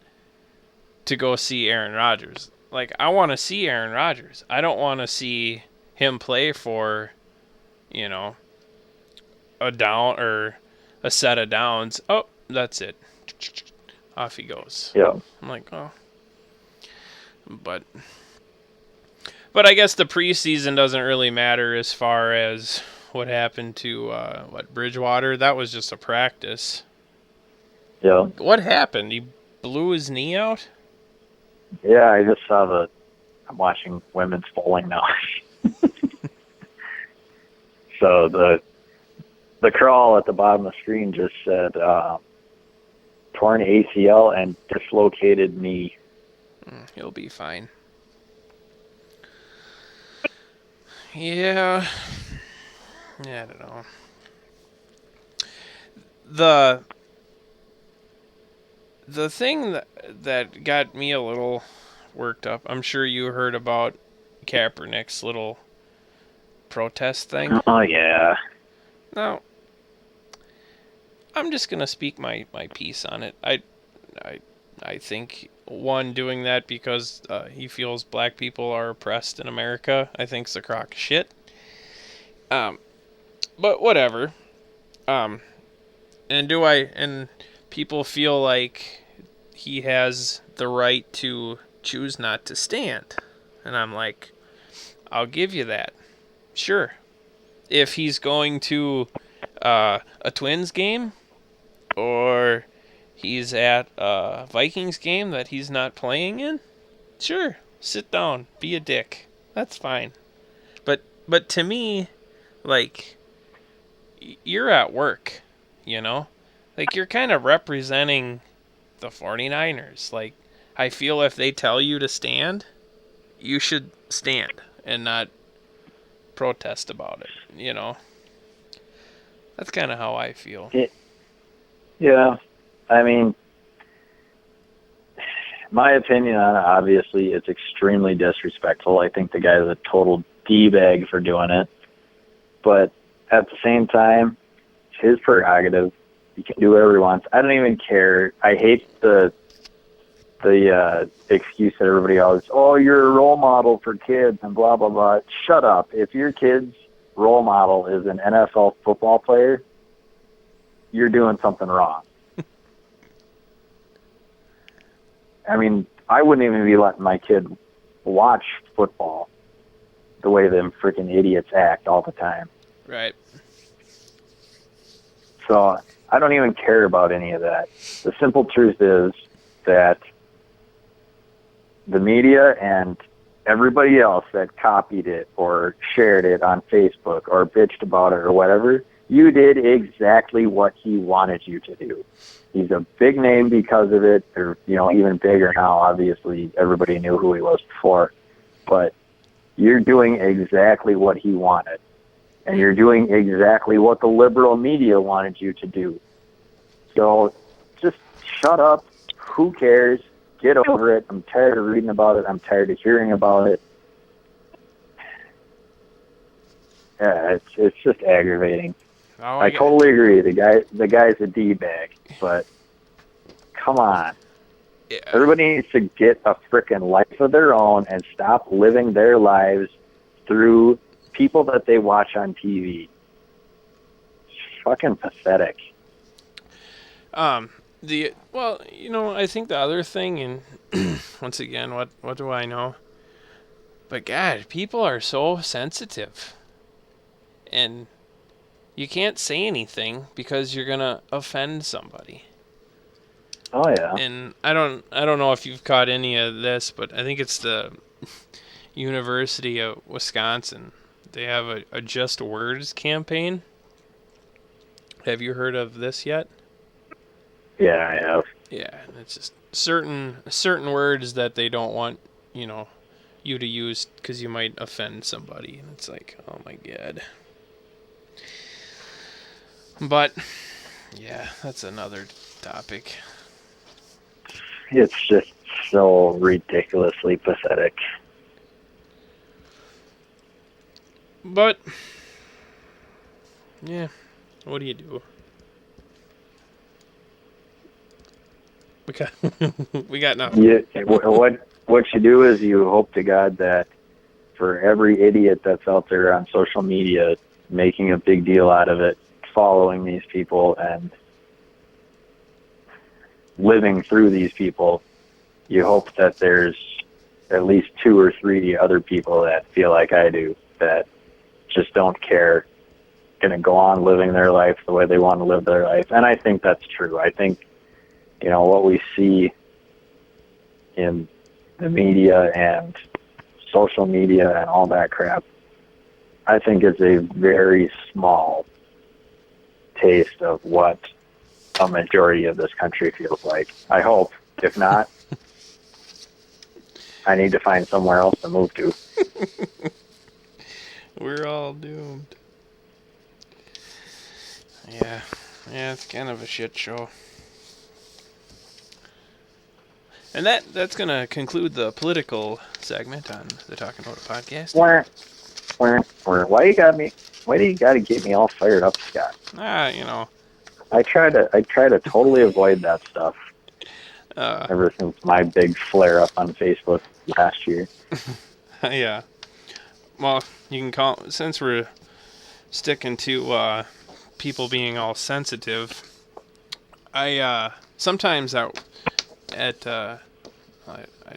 to go see Aaron Rodgers. Like, I want to see Aaron Rodgers. I don't want to see him play for, a down or a set of downs. Oh, that's it. Off he goes. Yeah. I'm like, oh. But But I guess the preseason doesn't really matter as far as what happened to Bridgewater. That was just a practice. Yeah. What happened? He blew his knee out? Yeah, I just saw I'm watching women's bowling now. So the crawl at the bottom of the screen just said torn ACL and dislocated knee. He'll be fine. Yeah. Yeah, I don't know. The thing that got me a little worked up, I'm sure you heard about Kaepernick's little protest thing. Oh, yeah. Now, I'm just gonna speak my piece on it. I think one doing that because he feels black people are oppressed in America, I think's a crock of shit. But whatever. And people feel like he has the right to choose not to stand. And I'm like, I'll give you that. Sure. If he's going to a Twins game or he's at a Vikings game that he's not playing in, sure, sit down, be a dick. That's fine. But to me, like, you're at work, you know? Like, you're kind of representing the 49ers. Like, I feel if they tell you to stand, you should stand and not protest about it, you know? That's kind of how I feel. Yeah. I mean, my opinion on it, obviously, it's extremely disrespectful. I think the guy's a total D-bag for doing it. But at the same time, it's his prerogative. He can do whatever he wants. I don't even care. I hate the excuse that everybody always, oh, you're a role model for kids and blah, blah, blah. Shut up. If your kid's role model is an NFL football player, you're doing something wrong. I mean, I wouldn't even be letting my kid watch football the way them freaking idiots act all the time. Right. So I don't even care about any of that. The simple truth is that the media and everybody else that copied it or shared it on Facebook or bitched about it or whatever, you did exactly what he wanted you to do. He's a big name because of it, or, you know, even bigger now. Obviously, everybody knew who he was before. But you're doing exactly what he wanted. And you're doing exactly what the liberal media wanted you to do. So just shut up. Who cares? Get over it. I'm tired of reading about it. I'm tired of hearing about it. Yeah, it's just aggravating. Oh, I totally agree. The guy's a D-bag, but come on. Yeah. Everybody needs to get a frickin' life of their own and stop living their lives through people that they watch on TV. It's fucking pathetic. I think the other thing, and once again, what do I know? But God, people are so sensitive, and you can't say anything because you're gonna offend somebody. Oh yeah. And I don't know if you've caught any of this, but I think it's the University of Wisconsin. They have a Just Words campaign. Have you heard of this yet? Yeah, I have. Yeah, it's just certain words that they don't want, you to use because you might offend somebody, and it's like, oh my God. But yeah, that's another topic. It's just so ridiculously pathetic. But yeah, what do you do? We got nothing. Yeah, what you do is you hope to God that for every idiot that's out there on social media making a big deal out of it, following these people and living through these people, you hope that there's at least 2 or 3 other people that feel like I do, that just don't care, going to go on living their life the way they want to live their life. And I think that's true. I think, what we see in the media and social media and all that crap, I think it's a very small taste of what a majority of this country feels like. I hope. If not, I need to find somewhere else to move to. We're all doomed. Yeah, it's kind of a shit show. And that's going to conclude the political segment on the Talking About It podcast. Why do you got to get me all fired up, Scott? I try to totally avoid that stuff ever since my big flare up on Facebook last year. Yeah. Well, you can call, since we're sticking to people being all sensitive, I sometimes I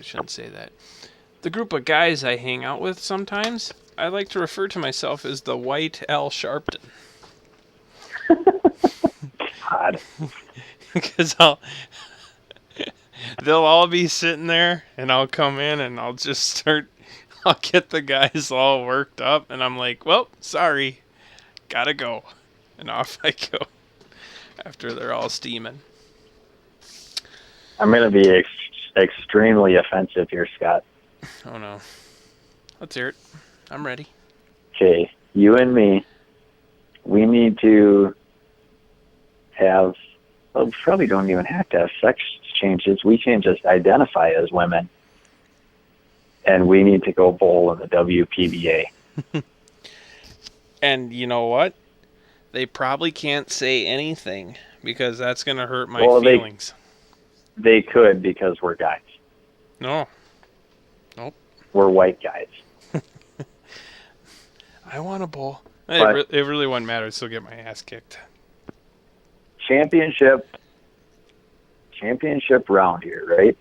shouldn't say that. The group of guys I hang out with sometimes, I like to refer to myself as the White Al Sharpton. God. Because they'll all be sitting there, and I'll come in and I'll get the guys all worked up, and I'm like, well, sorry, gotta go. And off I go after they're all steaming. I'm going to be extremely offensive here, Scott. Oh, no. Let's hear it. I'm ready. Okay, you and me, we need to have, well, we probably don't even have to have sex changes. We can just identify as women, and we need to go bowl in the WPBA. And you know what? They probably can't say anything because that's going to hurt my feelings. They could, because we're guys. No. Nope. We're white guys. I want a bowl. It really wouldn't matter. I'd still get my ass kicked. Championship round here, right?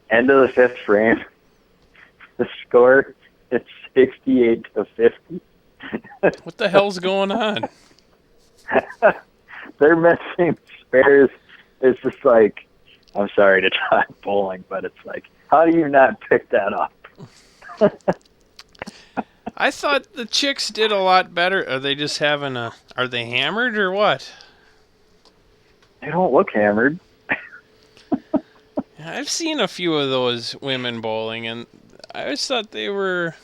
End of the 5th frame. The score is 68-50. What the hell's going on? They're missing spares. It's just like, I'm sorry to talk bowling, but it's like, how do you not pick that up? I thought the chicks did a lot better. Are they just are they hammered or what? They don't look hammered. I've seen a few of those women bowling, and I always thought they were.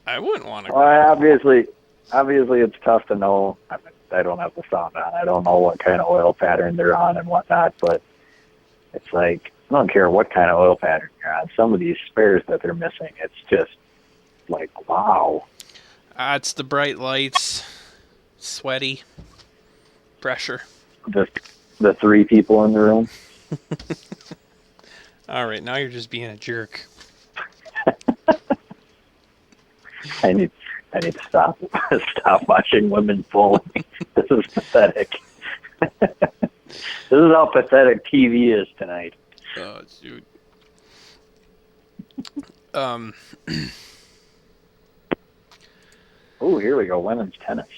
I wouldn't want to. Well, obviously, it's tough to know. I don't have the sound on. I don't know what kind of oil pattern they're on and whatnot, but it's like, I don't care what kind of oil pattern you're on. Some of these spares that they're missing, it's just like, wow. It's the bright lights, sweaty, pressure. The 3 people in the room. All right, now you're just being a jerk. I need to stop watching women bowling. This is pathetic. This is how pathetic TV is tonight. Oh, shoot. Oh, here we go. Women's tennis.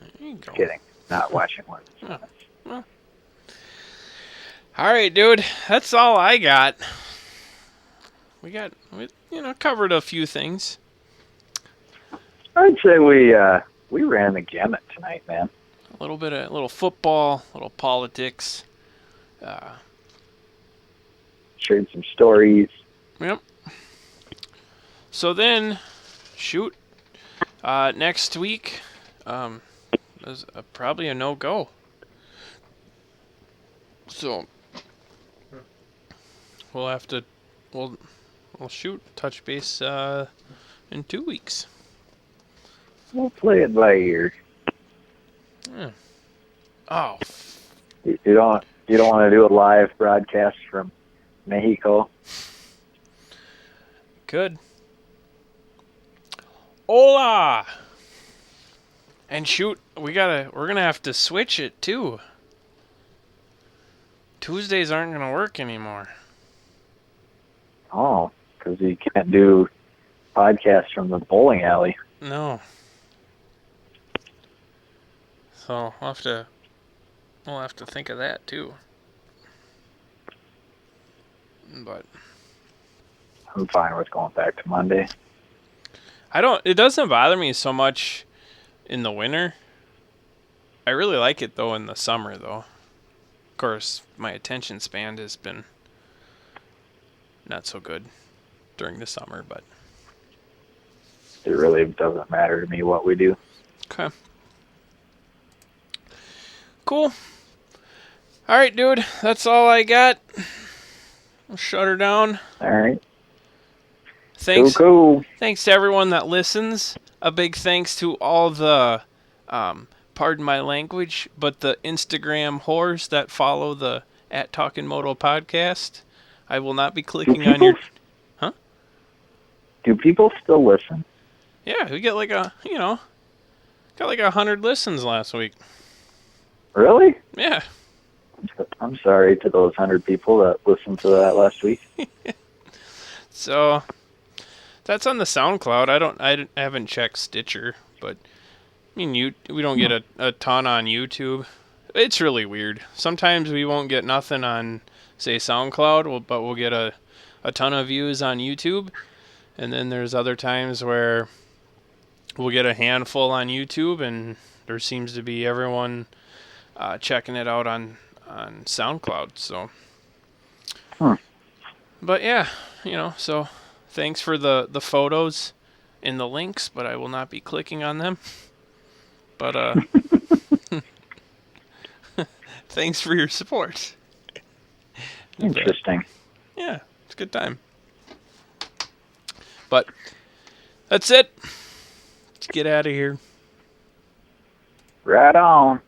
There you go. Kidding. Not watching women's tennis. Well. All right, dude. That's all I got. We covered a few things. I'd say we ran the gamut tonight, man. A little football, a little politics. Shared some stories. Yep. So then, shoot. Next week, is probably a no-go. So we'll have to. We'll shoot. Touch base in 2 weeks. We'll play it by ear. Yeah. Oh. You don't want to do a live broadcast from Mexico? Good. Hola. And shoot, we're gonna have to switch it too. Tuesdays aren't going to work anymore. Oh, because you can't do podcasts from the bowling alley. No. So we'll have to think of that too. But I'm fine with going back to Monday. it doesn't bother me so much in the winter. I really like it though in the summer though. Of course, my attention span has been not so good during the summer, but It really doesn't matter to me what we do. okay. Cool. All right, dude. That's all I got. I'll shut her down. All right. Thanks. Cool. Thanks to everyone that listens. A big thanks to all the, pardon my language, but the Instagram whores that follow the @TalkinMoto podcast. I will not be clicking on your... Huh? Do people still listen? Yeah, we get like got like 100 listens last week. Really? Yeah. I'm sorry to those 100 people that listened to that last week. So that's on the SoundCloud. I haven't checked Stitcher, but I mean, we don't get a ton on YouTube. It's really weird. Sometimes we won't get nothing on, say, SoundCloud, but we'll get a ton of views on YouTube. And then there's other times where we'll get a handful on YouTube, and there seems to be everyone checking it out on SoundCloud. So, But yeah, so thanks for the photos and the links, but I will not be clicking on them. But thanks for your support. Interesting. Yeah, it's a good time. But that's it. Let's get out of here. Right on.